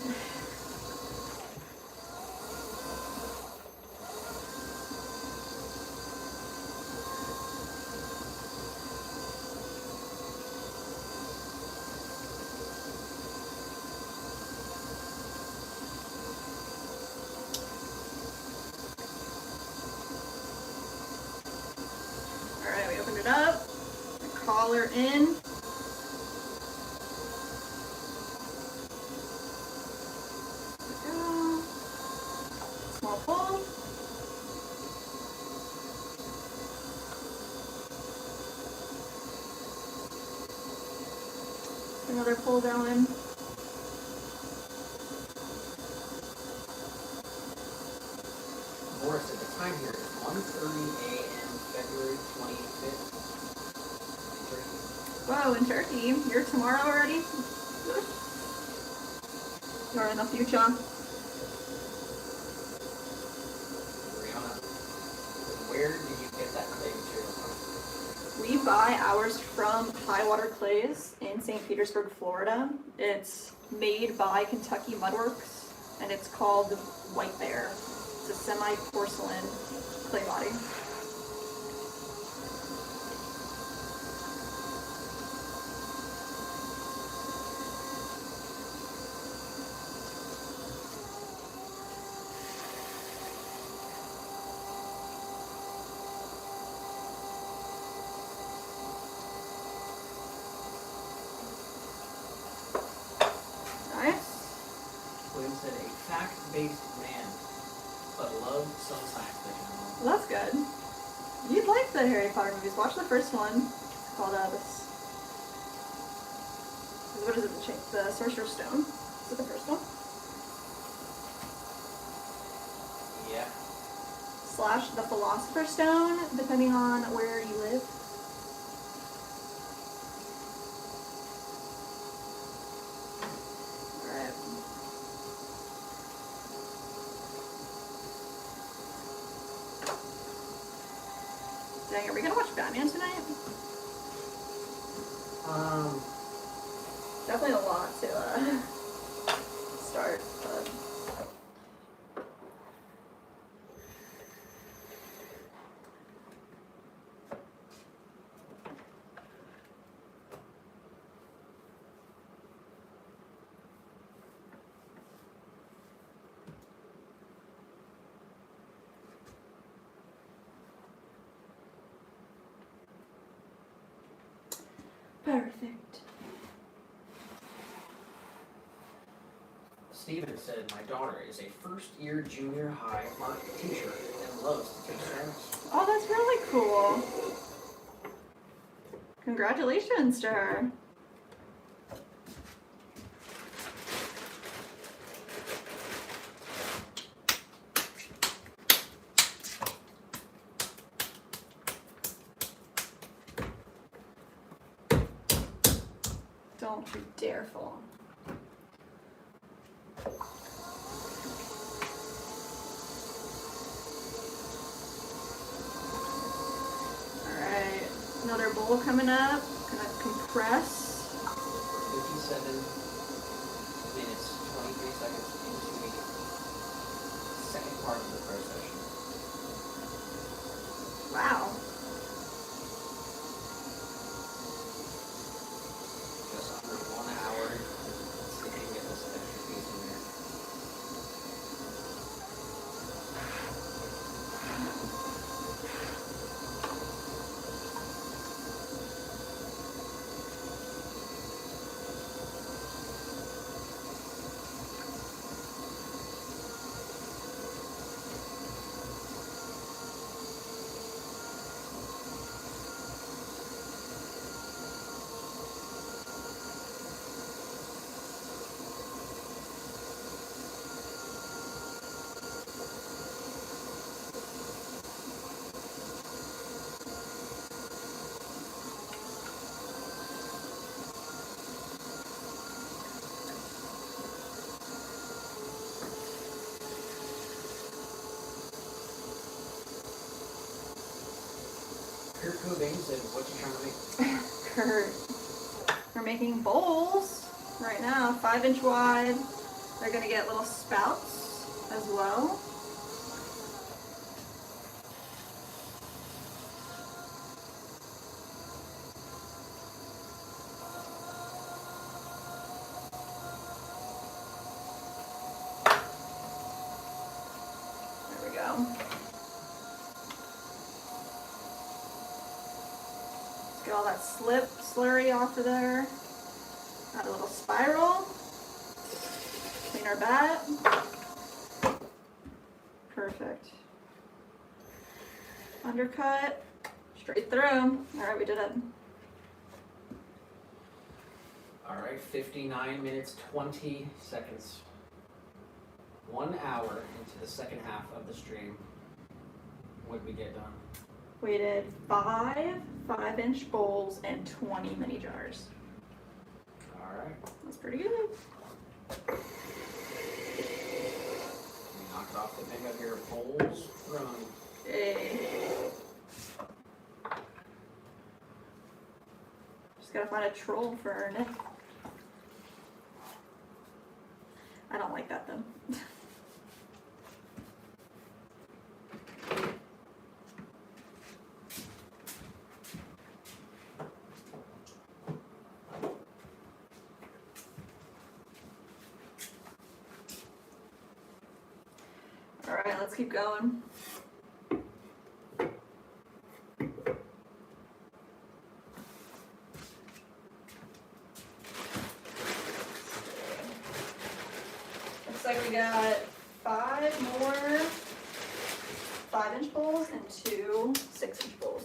S1: Alright, we opened it up. The collar in. Small pull. Another pull going.
S2: Morris said, the time here is 1:30 a.m. February 25th.
S1: Whoa, in Turkey. You're tomorrow already? You're in the future.
S2: Brianna, where did you get that clay material from?
S1: We buy ours from Highwater Clays in St. Petersburg, Florida. It's made by Kentucky Mudworks, and it's called White Bear. It's a semi-porcelain clay body. Nice.
S2: William said, a fact-based man, but loved some science fiction.
S1: Well, that's good. You'd like the Harry Potter movies. Watch the first one. It's called what is it? The Sorcerer's Stone. Is it the first one?
S2: Yeah.
S1: / the Philosopher's Stone, depending on where you live. Alright. Dang, are we gonna watch Batman tonight? Definitely a lot to start, but... Perfect.
S2: Steven said, my daughter is a first-year junior high art teacher and loves to take ceramics.
S1: Oh, that's really cool. Congratulations to her. Don't you dare fall. Alright, another bowl coming up. Gonna compress.
S2: 57 minutes, 23 seconds into the second part of the prayer session.
S1: Wow.
S2: Just under 1 hour. Let's see if we can get this extra piece in there. Kurt Cobain said, what you trying to make?
S1: Kurt. We're making bowls right now, 5-inch wide. They're gonna get little spouts as well. There we go. Let's get all that slurry off of there. Add a little spiral. Clean our bat. Perfect. Undercut. Straight through. Alright, we did it.
S2: Alright, 59 minutes, 20 seconds. 1 hour into the second half of the stream. What did we get done?
S1: We did 5-inch bowls and 20 mini jars.
S2: Alright.
S1: That's pretty good.
S2: We knocked off the big up here. Bowls run.
S1: Hey. Just gotta find a troll for Nick. I don't like that though. Alright, let's keep going. Looks like we got 5 more 5-inch bowls and 2 6-inch bowls.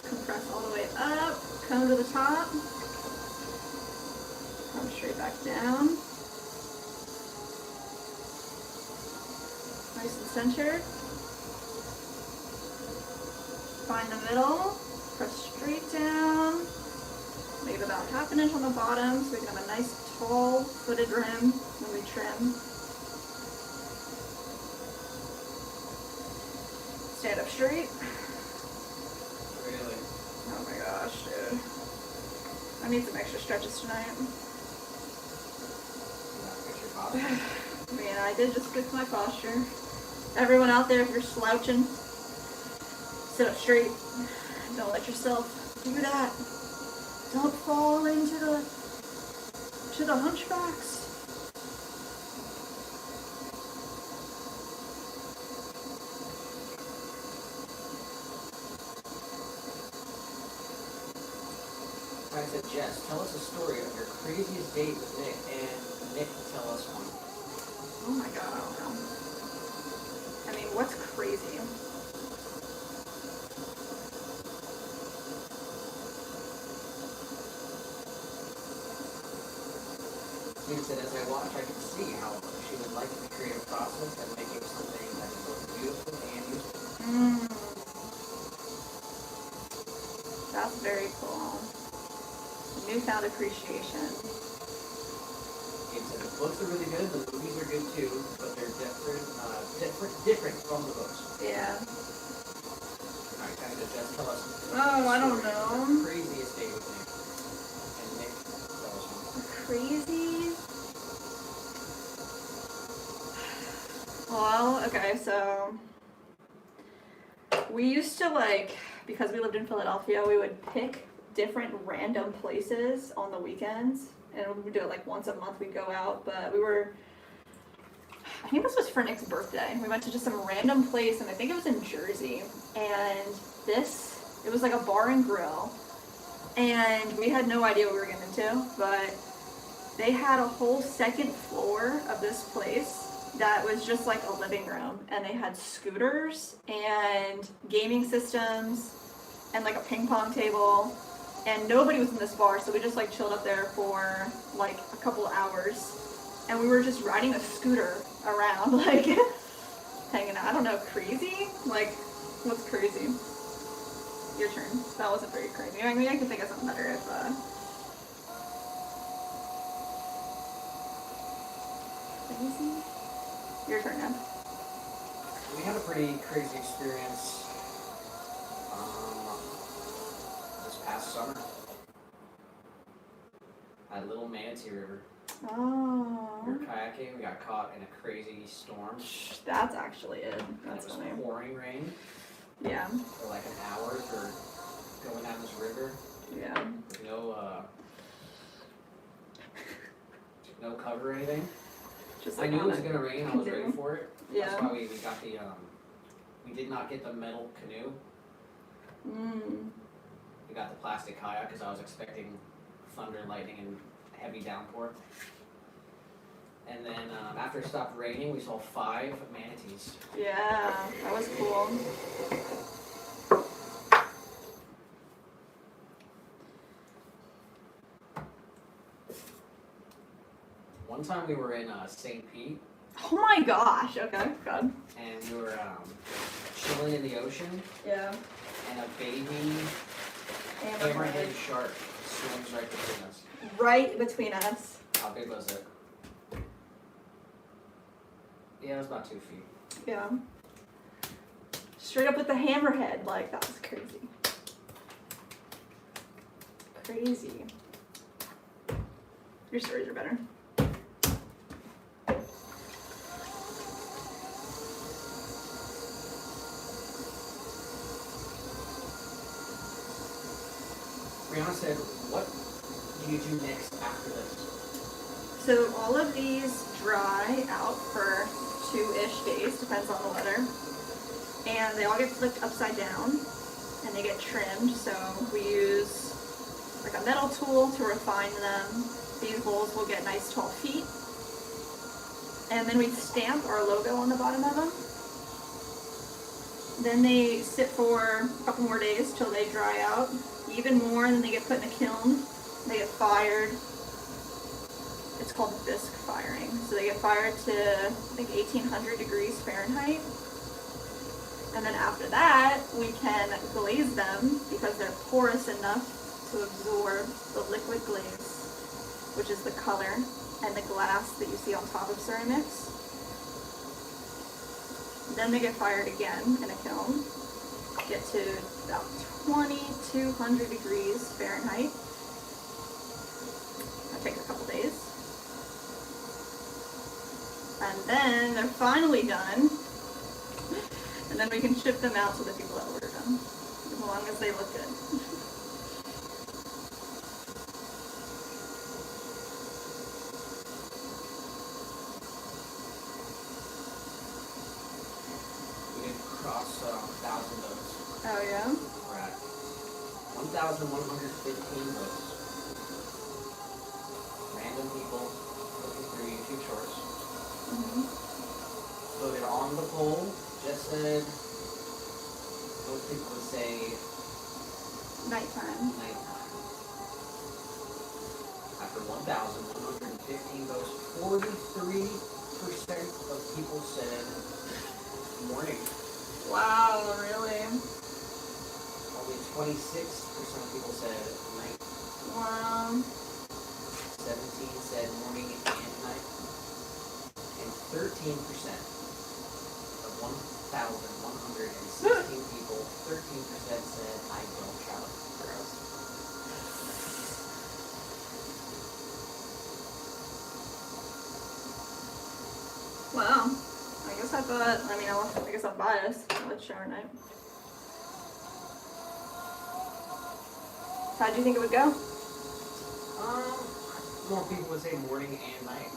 S1: Compress all the way up, cone to the top, come straight back down. Nice and centered. Find the middle, press straight down, leave about 1/2 inch on the bottom so we can have a nice tall footed rim when we trim. Stand up straight. Oh my gosh, dude. I need some extra stretches tonight. Man, I did just fix my posture. Everyone out there, if you're slouching, sit up straight. Don't let yourself do that. Don't fall into the hunchbacks.
S2: I said, Jess, tell us a story of your craziest date with Nick, and Nick tell us one.
S1: Oh my god, I don't know. I mean, what's crazy?
S2: He said, as I watched, I could see how she would like the creative process and making something that is both beautiful and useful.
S1: That's very cool. Newfound appreciation.
S2: He said, the books are really good, the movies are good too, but they're different from the books.
S1: Yeah.
S2: Alright, kind of just tell us.
S1: Oh, I don't know.
S2: Craziest date with Nick. And Nick, tell us one.
S1: Crazy? Well, okay, so we used to because we lived in Philadelphia, we would pick different random places on the weekends, and we would do it once a month. We'd go out, but I think this was for Nick's birthday. We went to just some random place, and I think it was in Jersey, and it was like a bar and grill, and we had no idea what we were getting into, but they had a whole second floor of this place that was just like a living room, and they had scooters and gaming systems and like a ping pong table, and nobody was in this bar, so we just chilled up there for a couple hours, and we were just riding a scooter around hanging out. I don't know, crazy? What's crazy? Your turn. That wasn't very crazy. I mean, I could think of something better if crazy? Your turn now.
S2: We had a pretty crazy experience this past summer at Little Manatee River.
S1: Oh.
S2: We were kayaking. We got caught in a crazy storm.
S1: That's actually it. That's
S2: it was
S1: funny.
S2: pouring rain.
S1: Yeah.
S2: For an hour for going down this river.
S1: Yeah.
S2: With no cover or anything.
S1: Just
S2: I knew it was gonna rain. I was ready for it.
S1: Yeah.
S2: That's why we got the we did not get the metal canoe. We got the plastic kayak because I was expecting thunder, lightning, and heavy downpour. And then after it stopped raining, we saw 5 manatees.
S1: Yeah, that was cool.
S2: One time we were in St. Pete.
S1: Oh my gosh, okay, good.
S2: And we were chilling in the ocean.
S1: Yeah.
S2: And a baby hammerhead shark swims right between us.
S1: Right between us.
S2: How big was it? Yeah, it was about 2 feet.
S1: Yeah. Straight up with the hammerhead, that was crazy. Crazy. Your stories are better.
S2: Brianna said, what do you do next after this?
S1: So all of these dry out for 2-ish days, depends on the weather. And they all get flipped upside down and they get trimmed. So we use like a metal tool to refine them. These bowls will get nice tall feet. And then we stamp our logo on the bottom of them. Then they sit for a couple more days till they dry out. Even more, and then they get put in a kiln. They get fired. It's called bisque firing. So they get fired to, I think, 1800 degrees Fahrenheit. And then after that, we can glaze them because they're porous enough to absorb the liquid glaze, which is the color and the glass that you see on top of ceramics. Then they get fired again in a kiln, get to about 2200 degrees Fahrenheit. That takes a couple days. And then they're finally done. And then we can ship them out to the people that order them, as long as they look good.
S2: Cross 1,000 votes.
S1: Oh yeah?
S2: We're at 1,115 votes. Random people looking through YouTube shorts. Voted on the poll. Just said most people would say
S1: Nighttime.
S2: nighttime. After 1,115 votes, 43% of people said morning.
S1: Wow, really?
S2: Only 26% of people said night.
S1: Wow.
S2: 17 said morning and night. And 13% of 1,116 people, 13% said I don't shower.
S1: Gross. Wow. I guess I'm biased. I like shower night. How'd you think it would go?
S2: More people would say morning and night.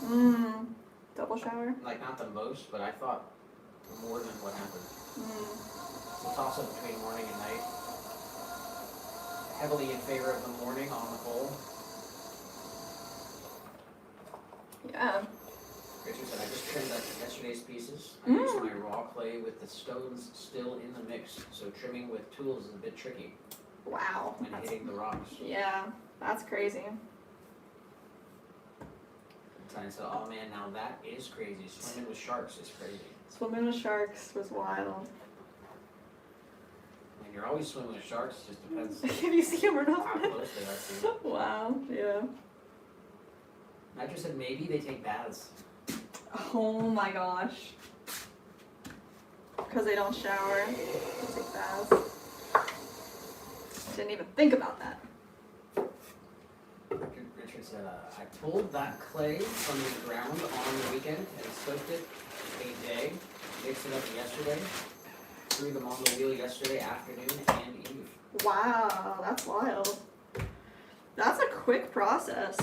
S1: Double shower?
S2: Like, not the most, but I thought more than what happened. It's a toss-up between morning and night. Heavily in favor of the morning on the poll.
S1: Yeah.
S2: Richard said, I just trimmed up yesterday's pieces. I used my raw clay with the stones still in the mix, so trimming with tools is a bit tricky
S1: Wow.
S2: when hitting the rocks.
S1: Yeah, that's crazy.
S2: And I said, oh man, now that is crazy. Swimming with sharks is crazy.
S1: Swimming with sharks was wild.
S2: I mean, you're always swimming with sharks, it just depends
S1: If you see them or
S2: how
S1: not.
S2: close they are to you.
S1: Wow, yeah.
S2: I just said maybe they take baths.
S1: Oh my gosh. Because they don't shower. They take baths. Didn't even think about that.
S2: Richard said, I pulled that clay from the ground on the weekend and soaked it a day, mixed it up yesterday, threw them on the wheel yesterday afternoon and eve.
S1: Wow, that's wild. That's a quick process.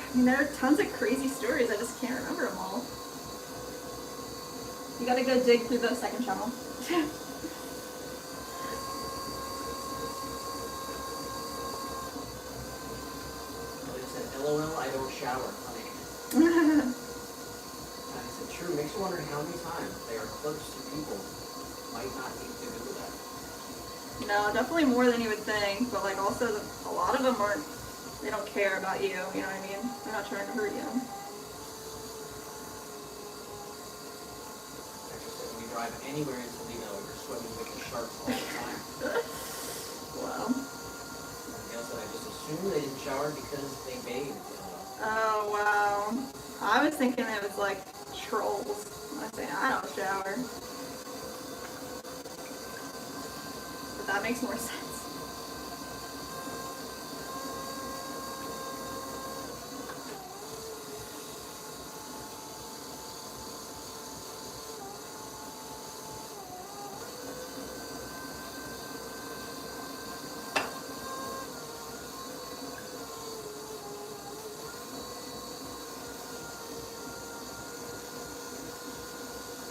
S1: I mean, there are tons of crazy stories. I just can't remember them all. You gotta go dig through the second channel.
S2: LOL, I don't shower, honey. And I said, true, makes you wonder how many times they are close to people might not need to do that.
S1: No, definitely more than you would think, but like also a lot of them aren't, they don't care about you know what I mean? They're not trying to hurt you.
S2: I just said, when you drive anywhere in Toledo, you're swimming with the sharks all the time.
S1: Wow.
S2: And Gail said, I just assumed they didn't shower because they bathed.
S1: Oh, wow. I I was thinking it was like trolls. I say I don't shower. But that makes more sense.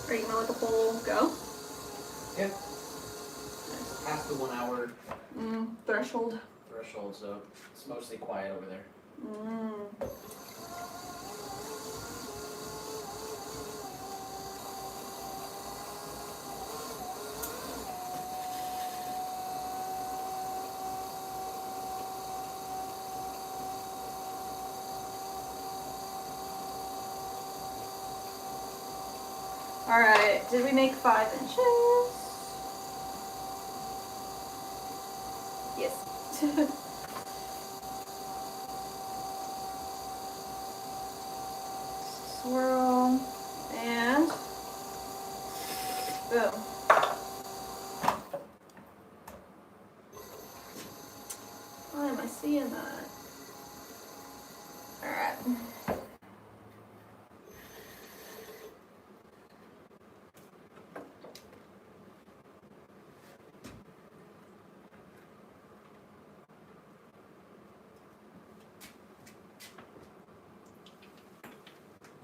S1: Are you gonna let the poll go?
S2: Yep. Past the 1 hour
S1: Threshold.
S2: threshold, so it's mostly quiet over there.
S1: Alright, did we make 5 inches? Yes. Swirl and boom. Why am I seeing that? Alright.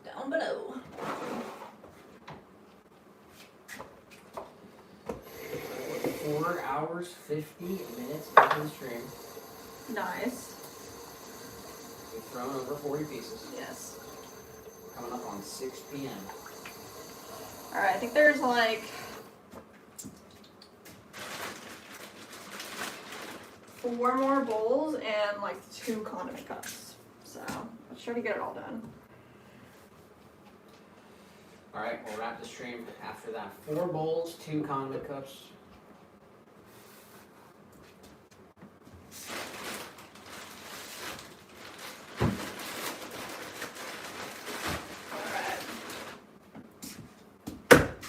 S1: Down below.
S2: 4 hours, 50 minutes into the stream.
S1: Nice.
S2: We've thrown over 40 pieces.
S1: Yes.
S2: We're coming up on 6 p.m.
S1: Alright, I think there's like 4 more bowls and like 2 condiment cups. So let's try to get it all done.
S2: Alright, we'll wrap the stream after that. 4 bowls, 2 condiment cups.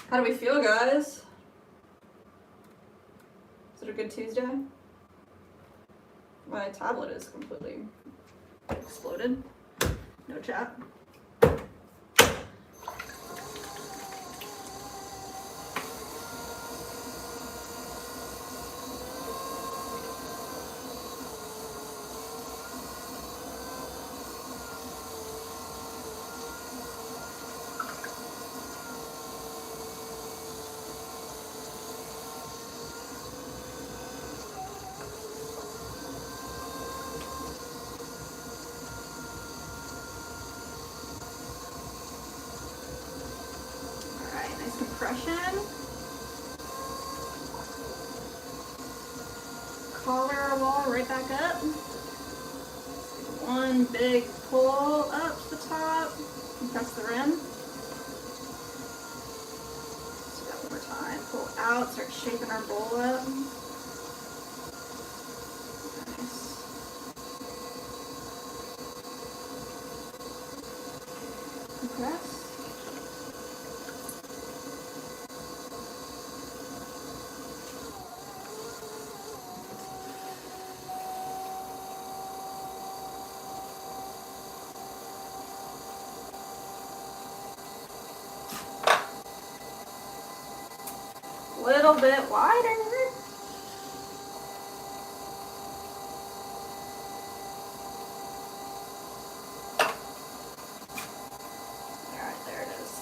S1: How do we feel, guys? Is it a good Tuesday? My tablet is completely exploded. No chat. Compression. Collar our wall right back up. One big pull up to the top. Compress the rim. Let's do that one more time. Pull out, start shaping our bowl up. Nice. Compress. Little bit wider. Alright, there it is.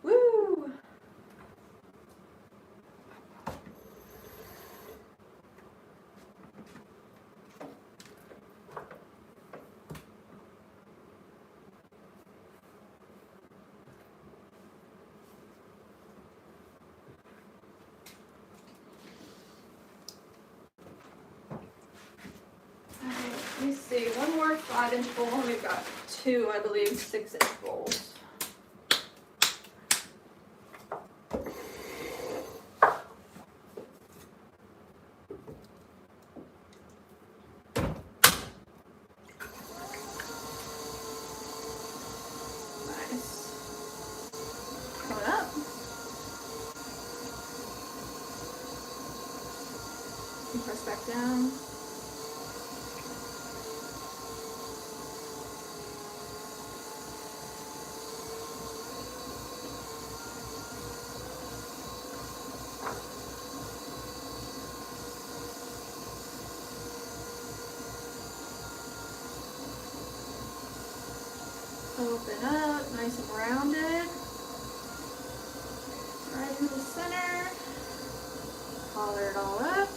S1: Woo! Let me see, one more 5-inch bowl, and we've got 2, I believe, 6-inch bowls. and press back down. Open up, nice and rounded. Right in the center. Collar it all up.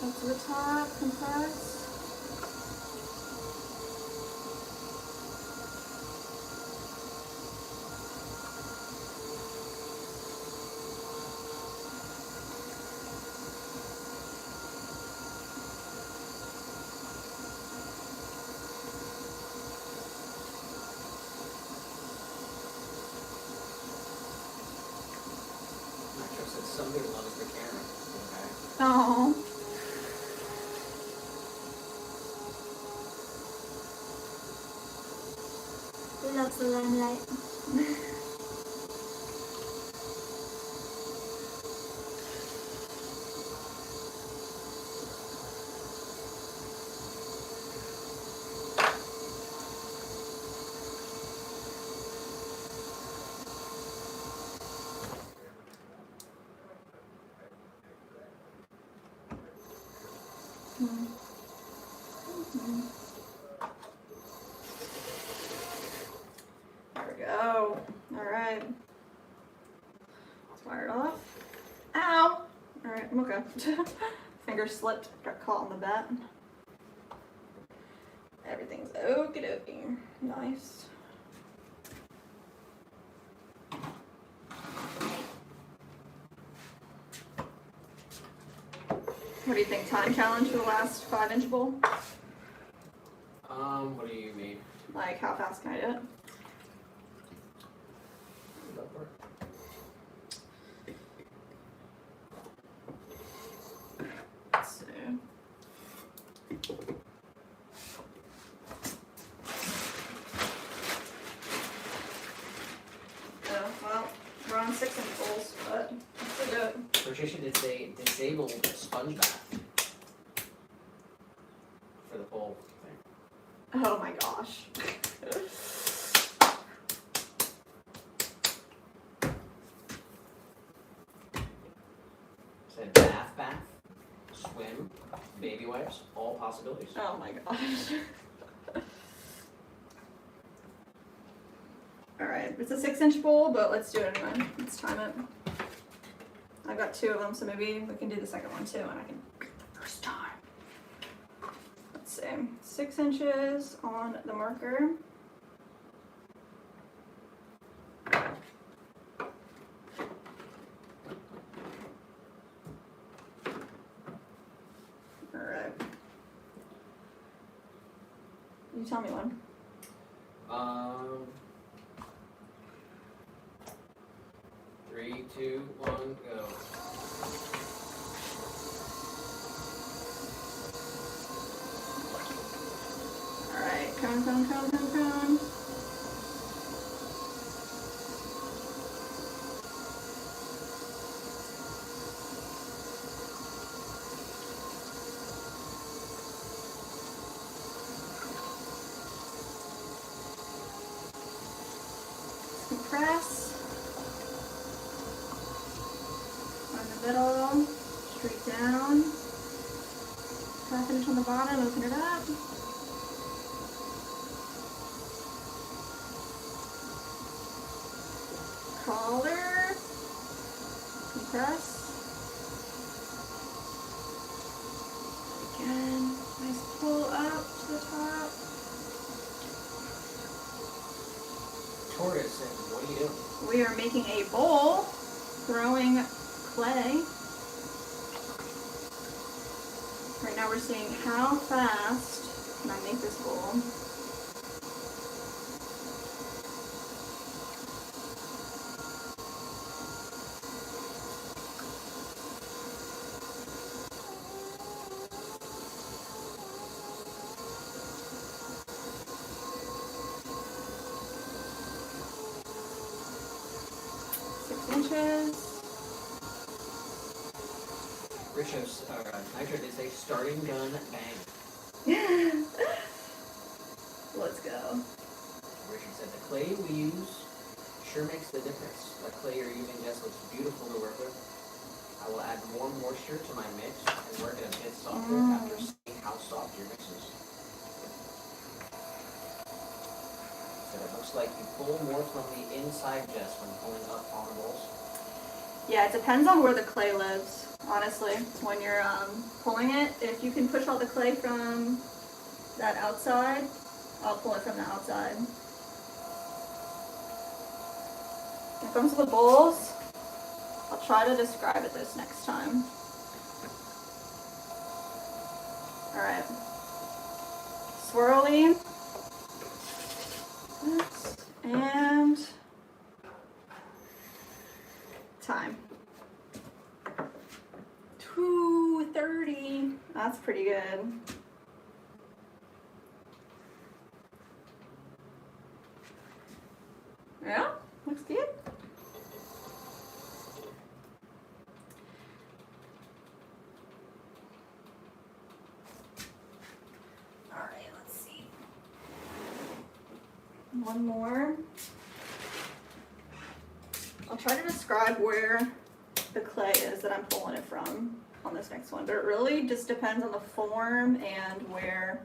S1: Up to the top, compress.
S2: Somebody loves the camera. Okay.
S1: Oh.
S3: He loves the limelight.
S1: There we go. All right. Fire it off. Ow! All right, I'm okay. Finger slipped, got caught on the bat. Everything's okie dokie. Nice. What do you think? Time challenge for the last 5-inch bowl?
S2: What do you mean?
S1: Like, how fast can I do it?
S2: Go for it.
S1: Let's see. Oh, well, we're on 6-inch bowls, but let's still do it.
S2: Patricia did say disable sponge bath for the whole thing.
S1: Oh my gosh.
S2: Said bath, swim, baby wipes, all possibilities.
S1: Oh my gosh. Alright, it's a 6-inch bowl, but let's do it anyway. Let's time it. I've got 2 of them, so maybe we can do the second one too, and I can get the first time. Let's see. 6 inches on the marker. Alright. You tell me one.
S2: 3, 2, 1, go.
S1: Alright, cone. Compress. On the middle, straight down. 1/2 inch on the bottom, open it up. Collar. Compress. Again, nice pull up to the top.
S2: Victoria said, what are you doing?
S1: We are making a bowl, throwing clay. Right now we're seeing how fast can I make this bowl. Inches.
S2: Nitro did say starting gun bang.
S1: Let's go.
S2: Richard said the clay we use sure makes the difference. The clay you're using just looks beautiful to work with. I will add more moisture to my mix and work it a bit softer after seeing how soft your mix is. So it looks like you pull more from the inside just when pulling up on the bowls.
S1: Yeah, it depends on where the clay lives, honestly. When you're pulling it, if you can push all the clay from that outside, I'll pull it from the outside. When it comes to the bowls, I'll try to describe it this next time. Alright. Swirly. And time. 2:30. That's pretty good. Yeah, looks good. Alright, let's see. One more. I'll try to describe where the clay is that I'm pulling it from on this next one, but it really just depends on the form and where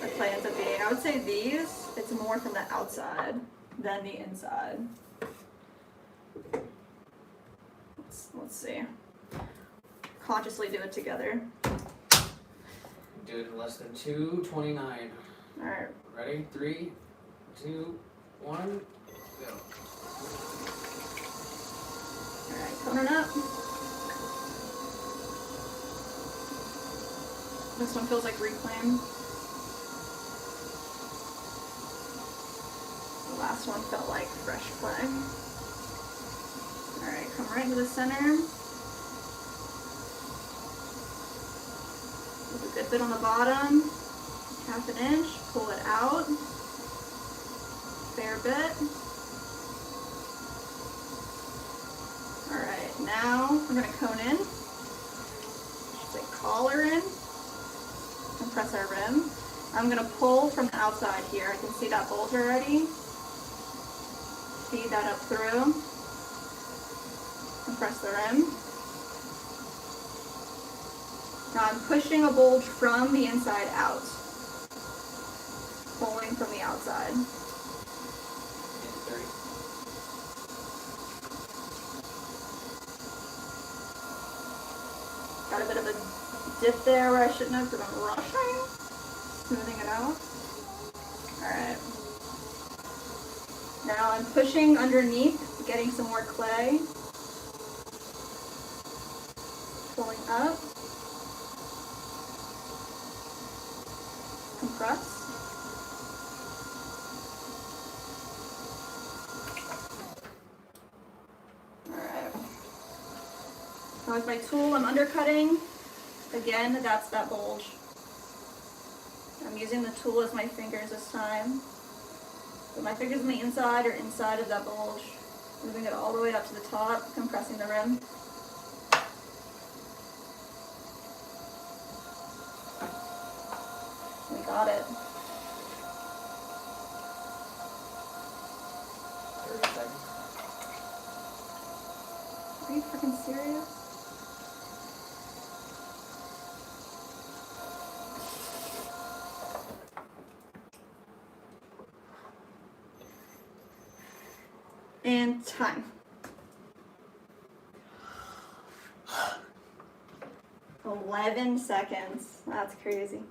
S1: the clay ends up being. I would say these, it's more from the outside than the inside. Let's see. Consciously do it together.
S2: Do it in less than 2:29.
S1: Alright.
S2: Ready? 3, 2, 1, go.
S1: Alright, coming up. This one feels like reclaim. The last one felt like fresh clay. Alright, come right to the center. With a good bit on the bottom. 1/2 inch. Pull it out. Fair bit. Alright, now we're going to cone in. Just like collar in. And press our rim. I'm going to pull from the outside here. I can see that bulge already. Feed that up through. And press the rim. Now I'm pushing a bulge from the inside out. Pulling from the outside.
S2: In 30.
S1: Got a bit of a dip there where I shouldn't have because I'm rushing. Smoothing it out. Alright. Now I'm pushing underneath, getting some more clay. Pulling up. Compress. Alright. Now with my tool, I'm undercutting. Again, that's that bulge. I'm using the tool as my fingers this time. Put my fingers on the inside or inside of that bulge. Moving it all the way up to the top, compressing the rim. We got it.
S2: 30 seconds.
S1: Are you freaking serious? And time. 11 seconds. That's crazy.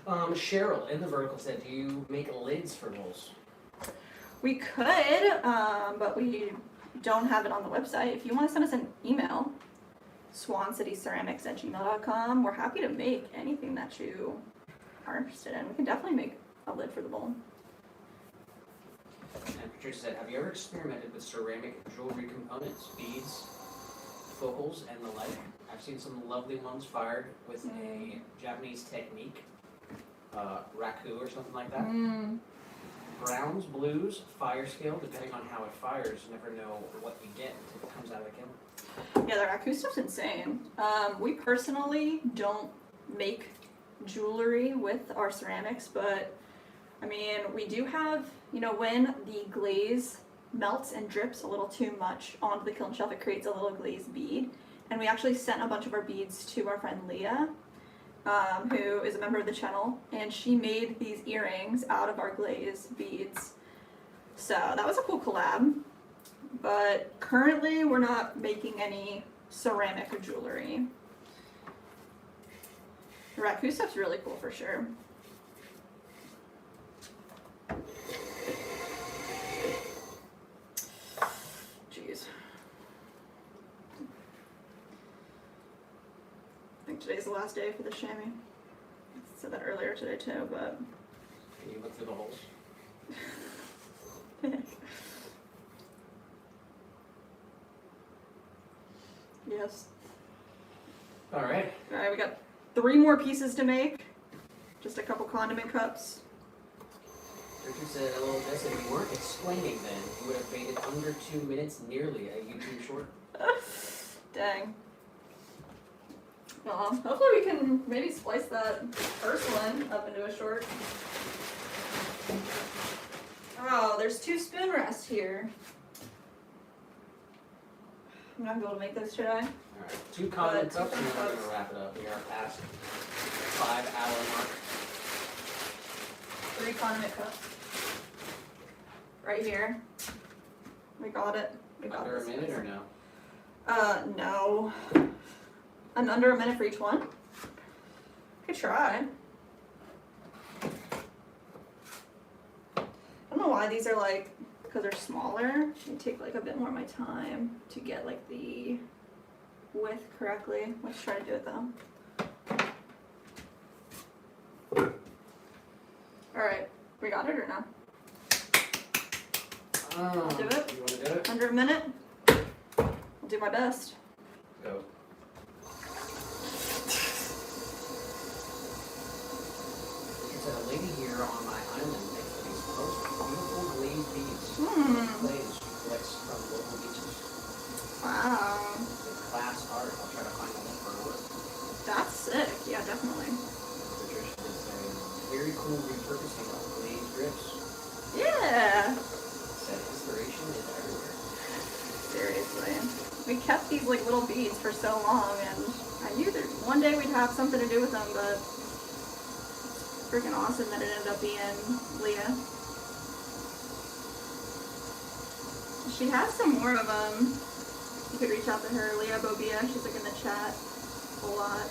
S2: Cheryl in the vertical said, do you make lids for bowls?
S1: We could, but we don't have it on the website. If you want to send us an email, swancityceramics@gmail.com, we're happy to make anything that you are interested in. We can definitely make a lid for the bowl.
S2: And Patricia said, have you ever experimented with ceramic jewelry components, beads, focals, and the like? I've seen some lovely ones fired with a Japanese technique, raku or something like that. Brown browns, blues, fire scale, depending on how it fires. You never know what you get until it comes out of the kiln.
S1: Yeah, the raku stuff's insane. We personally don't make jewelry with our ceramics, but I mean, we do have, you know, when the glaze melts and drips a little too much onto the kiln shelf, it creates a little glazed bead. And we actually sent a bunch of our beads to our friend Leah, who is a member of the channel, and she made these earrings out of our glaze beads. So that was a cool collab. But currently we're not making any ceramic jewelry. The raku stuff's really cool for sure. Jeez. I think today's the last day for the chamois. I said that earlier today too, but...
S2: Can you look through the holes?
S1: Yes.
S2: Alright.
S1: Alright, we got 3 more pieces to make. Just a couple condiment cups.
S2: Richard said, hello, Jess, if you weren't explaining then, you would have made it under 2 minutes, nearly a YouTube short.
S1: Dang. Well, hopefully we can maybe splice that first one up into a short. Oh, there's 2 spoon rests here. I'm not gonna be able to make those, should I?
S2: Alright, 2 condiment
S1: Two
S2: cups, and then we're
S1: condiment
S2: going to wrap it up. We are past 5-hour mark.
S1: 3 condiment cups. Right here. We got it. We got
S2: Under a
S1: this.
S2: minute or no?
S1: No. And under a minute for each one? Could try. I don't know why these are like, because they're smaller, they take like a bit more of my time to get like the width correctly. Let's try to do it though. Alright, we got it or no? I'll do it.
S2: You want to do it?
S1: Under a minute? I'll do my best.
S2: Go. There's a lady here on my island makes these most beautiful glazed beads. Glaze she collects from local beaches.
S1: Wow.
S2: It's class art. I'll try to find a link for her work.
S1: That's sick. Yeah, definitely.
S2: Patricia did say, very cool repurposing of glazed grips.
S1: Yeah.
S2: Said inspiration is everywhere.
S1: Seriously. We kept these like little beads for so long, and I knew that one day we'd have something to do with them, but it's freaking awesome that it ended up being Leah. She has some more of them. You could reach out to her, Leah Bobia. She's like in the chat a lot.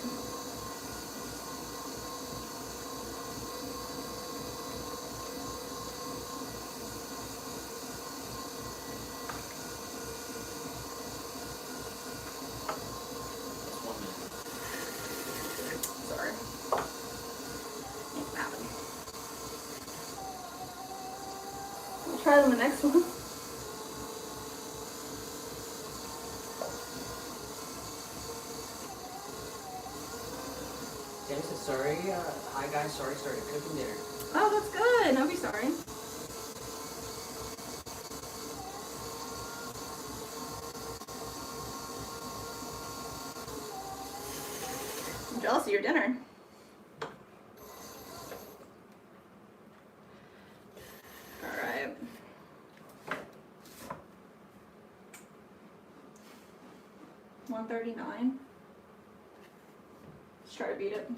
S1: Sorry. Ain't happening. We'll try it on the next one.
S2: Jenny said, sorry, hi guys, sorry, started cooking dinner.
S1: Oh, that's good. Don't be sorry. I'm jealous of your dinner. Alright. $139. Let's try to beat it.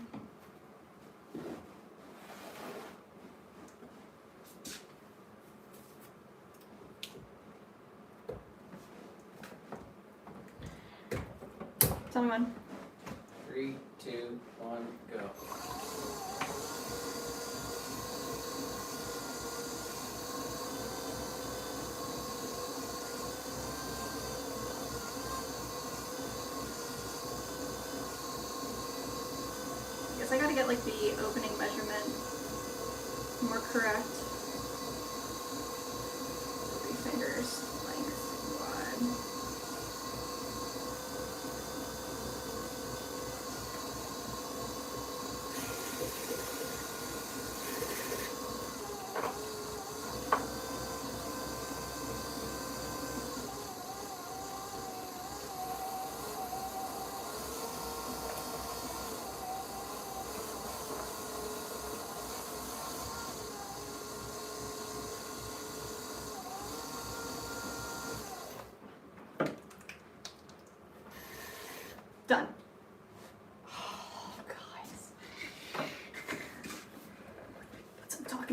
S1: Tell me when.
S2: 3, 2, 1, go.
S1: Guess I gotta get like the opening measurement more correct. 3 fingers length wide.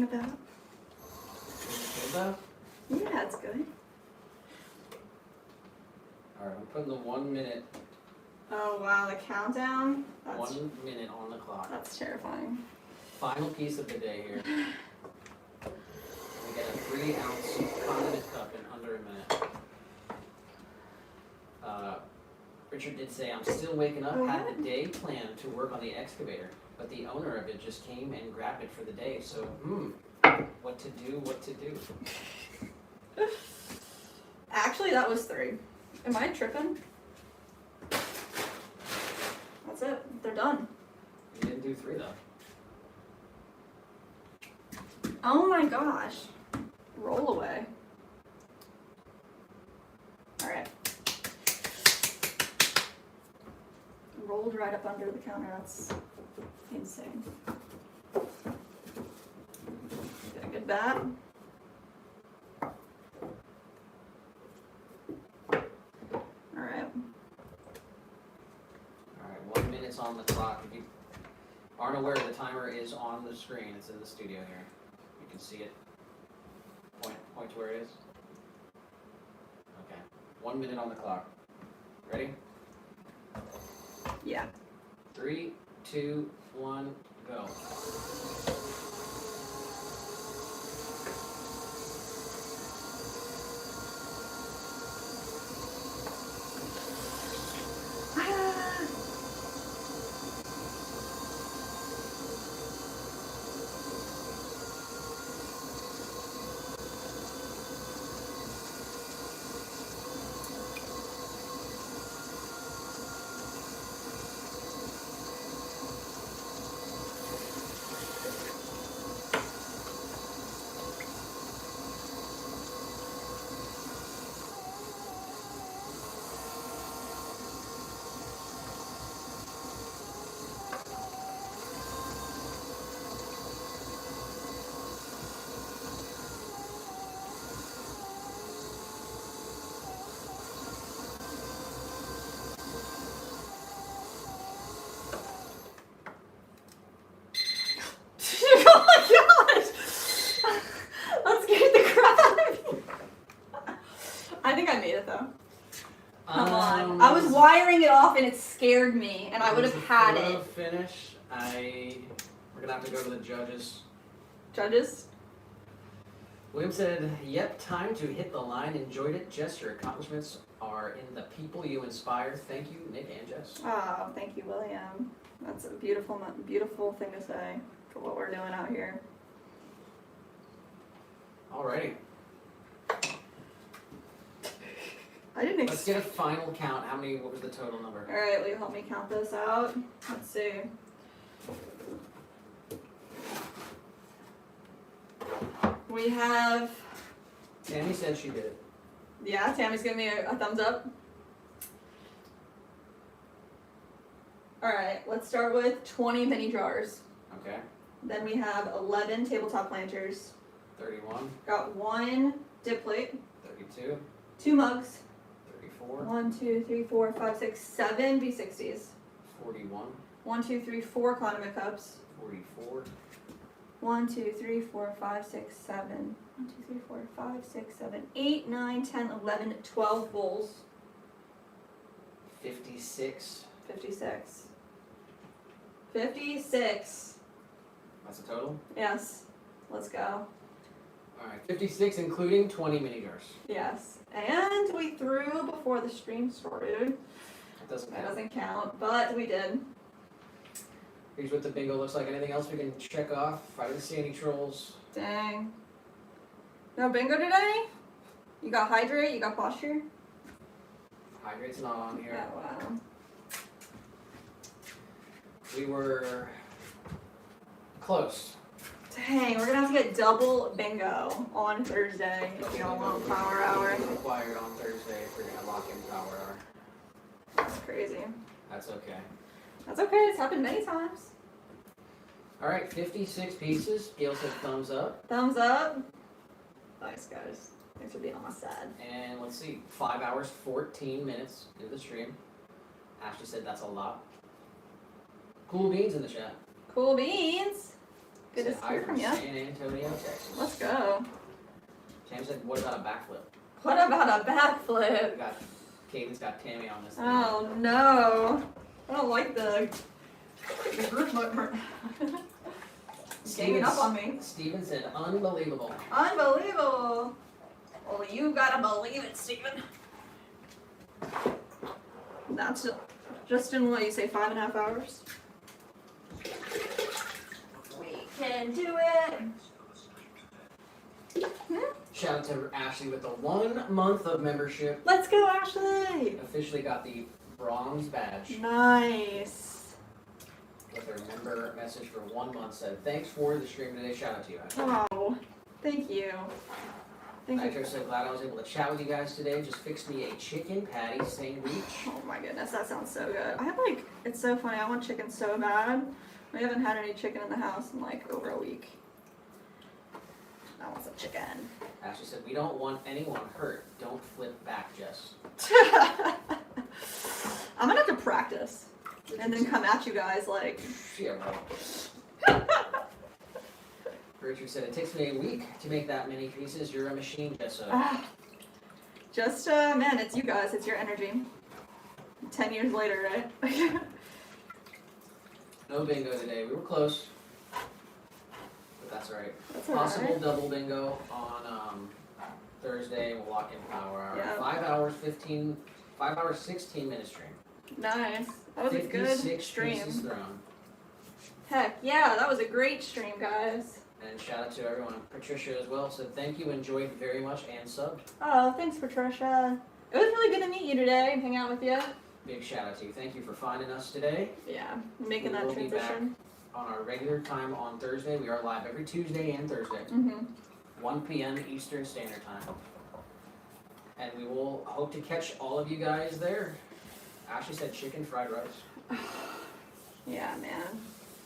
S1: talking about.
S2: Good though?
S1: Yeah, it's good.
S2: Alright, I'm putting the 1 minute,
S1: Oh wow, the countdown.
S2: 1 minute on the clock.
S1: That's terrifying.
S2: Final piece of the day here. We get a 3-ounce condiment cup in under a minute. Richard did say, I'm still waking up, had the day planned to work on the excavator, but the owner of it just came and grabbed it for the day, so, what to do?
S1: Actually, that was 3. Am I tripping? That's it. They're done.
S2: You didn't do 3 though.
S1: Oh my gosh. Roll away. Alright. Rolled right up under the counter. That's insane. Get a good bat. Alright.
S2: Alright, 1 minute's on the clock. If you aren't aware, the timer is on the screen. It's in the studio here. You can see it. Point to where it is. Okay. 1 minute on the clock. Ready?
S1: Yeah.
S2: 3, 2, 1, go.
S1: Oh my gosh! That scared the crap out of me. I think I made it though. Come on. I was wiring it off and it scared me, and I would have had it.
S2: Finish. We're gonna have to go to the judges.
S1: Judges?
S2: William said, "Yep, time to hit the line. Enjoyed it. Jess, your accomplishments are in the people you inspire. Thank you, Nick and Jess."
S1: Oh, thank you, William. That's a beautiful thing to say for what we're doing out here.
S2: Alrighty.
S1: I didn't
S2: Let's get a final count. What was the total number?
S1: Alright, will you help me count this out? Let's see. We have,
S2: Tammy said she did it.
S1: yeah, Tammy's giving me a thumbs up. Alright, let's start with 20 mini jars.
S2: Okay.
S1: Then we have 11 tabletop planters.
S2: 31.
S1: Got 1 dip plate.
S2: 32.
S1: 2 mugs.
S2: 34.
S1: 1, 2, 3, 4, 5, 6, 7 B60s.
S2: 41.
S1: 1, 2, 3, 4 condiment cups.
S2: 44.
S1: 1, 2, 3, 4, 5, 6, 7. 1, 2, 3, 4, 5, 6, 7, 8, 9, 10, 11, 12 bowls.
S2: 56.
S1: 56. 56.
S2: That's a total?
S1: Yes. Let's go.
S2: Alright, 56 including 20 mini jars.
S1: Yes. And we threw before the stream started.
S2: That doesn't
S1: That
S2: count.
S1: doesn't count, but we did.
S2: Here's what the bingo looks like. Anything else we can check off? I didn't see any trolls.
S1: Dang. No bingo today? You got hydrate, you got posture?
S2: Hydrate's not on here.
S1: Yeah, wow.
S2: We were close.
S1: Dang, we're gonna have to get double bingo on Thursday if y'all want power hour.
S2: Required on Thursday if we're gonna lock in power hour.
S1: That's crazy.
S2: That's okay.
S1: That's okay, it's happened many times.
S2: Alright, 56 pieces. Gail said thumbs up.
S1: Thumbs up. Nice, guys. Thanks for being on my side.
S2: And let's see, 5 hours, 14 minutes into the stream. Ashley said that's a lot. Cool beans in the chat.
S1: Cool beans. Good to
S2: Said,
S1: hear
S2: "Hi
S1: from ya."
S2: San Antonio, Texas.
S1: Let's go.
S2: James said, what about a backflip?
S1: What about a backflip?
S2: Caden's got Tammy on this thing.
S1: Oh no. I don't like the group movement. Ganging up on me.
S2: Steven said, unbelievable.
S1: Unbelievable. Well, you gotta believe it, Steven. That's just in what you say, 5.5 hours? We can do it.
S2: Shout out to Ashley with the 1 month of membership.
S1: Let's go, Ashley.
S2: Officially got the bronze badge.
S1: Nice.
S2: With her member message for 1 month said, thanks for the stream today. Shout out to you, Ashley.
S1: Oh, thank you. Thank you.
S2: I'm so glad I was able to chat with you guys today. Just fixed me a chicken patty sandwich.
S1: Oh my goodness, that sounds so good. I have it's so funny. I want chicken so bad. We haven't had any chicken in the house in over a week. I want some chicken.
S2: Ashley said, we don't want anyone hurt. Don't flip back, Jess.
S1: I'm gonna have to practice and then come at you guys
S2: Yeah, right. Richard said, it takes me a week to make that many pieces. You're a machine, Jessa.
S1: Man, it's you guys. It's your energy. 10 years later, right?
S2: No bingo today. We were close. But that's all right.
S1: That's all
S2: Possible
S1: right.
S2: double bingo on Thursday. We'll lock in power hour.
S1: Yep.
S2: 5 hours, 16 minute stream.
S1: Nice. That was a good
S2: 56
S1: stream.
S2: pieces thrown.
S1: Heck yeah, that was a great stream, guys.
S2: And shout out to everyone. Patricia as well said thank you, enjoyed very much, and subbed.
S1: Oh, thanks, Patricia. It was really good to meet you today and hang out with you.
S2: Big shout out to you. Thank you for finding us today.
S1: Yeah, making
S2: We
S1: that
S2: will be back
S1: transition.
S2: on our regular time on Thursday. We are live every Tuesday and Thursday,
S1: Mm-hmm.
S2: 1 p.m. Eastern Standard Time. And we will hope to catch all of you guys there. Ashley said chicken fried rice.
S1: Yeah, man.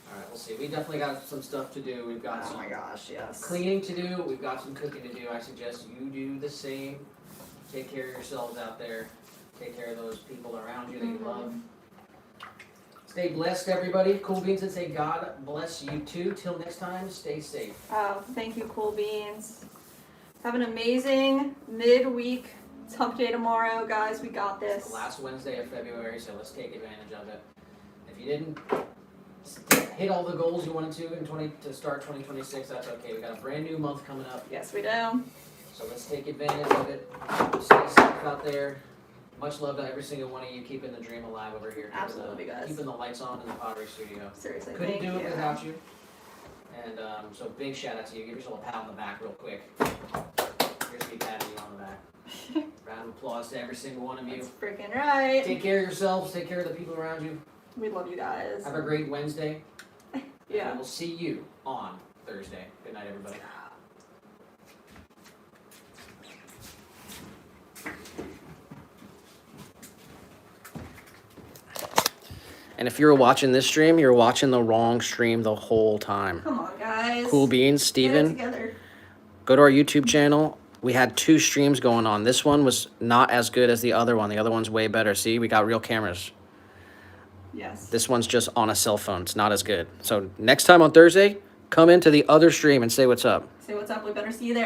S2: All right, we'll see. We definitely got some stuff to do. We've got
S1: Oh
S2: some
S1: my gosh, yes.
S2: cleaning to do. We've got some cooking to do. I suggest you do the same. Take care of yourselves out there. Take care of those people around you that you love. Stay blessed, everybody. Cool Beans and say God bless you too. Till next time, stay safe.
S1: Oh, thank you, Cool Beans. Have an amazing midweek. It's hump day tomorrow, guys. We got this.
S2: The last Wednesday of February, so let's take advantage of it. If you didn't hit all the goals you wanted to start 2026, that's okay. We got a brand new month coming up,
S1: Yes, we do.
S2: so let's take advantage of it. Stay safe out there. Much love to every single one of you keeping the dream alive over here.
S1: Absolutely, guys.
S2: Keeping the lights on in the pottery studio.
S1: Seriously,
S2: Couldn't
S1: thank
S2: do
S1: you.
S2: it without you. And so big shout out to you. Give yourself a pat on the back real quick. Here's me patting you on the back. Round of applause to every single one of you.
S1: That's freaking right.
S2: Take care of yourselves. Take care of the people around you.
S1: We love you guys.
S2: Have a great Wednesday.
S1: Yeah.
S2: And we'll see you on Thursday. Good night, everybody. And if you're watching this stream, you're watching the wrong stream the whole time.
S1: Come on, guys.
S2: Cool Beans,
S1: Get it
S2: Steven,
S1: together.
S2: go to our YouTube channel. We had 2 streams going on. This one was not as good as the other one. The other one's way better. See, we got real cameras.
S1: Yes.
S2: This one's just on a cell phone. It's not as good. So next time on Thursday, come into the other stream and say what's up.
S1: Say what's up. We better see you there.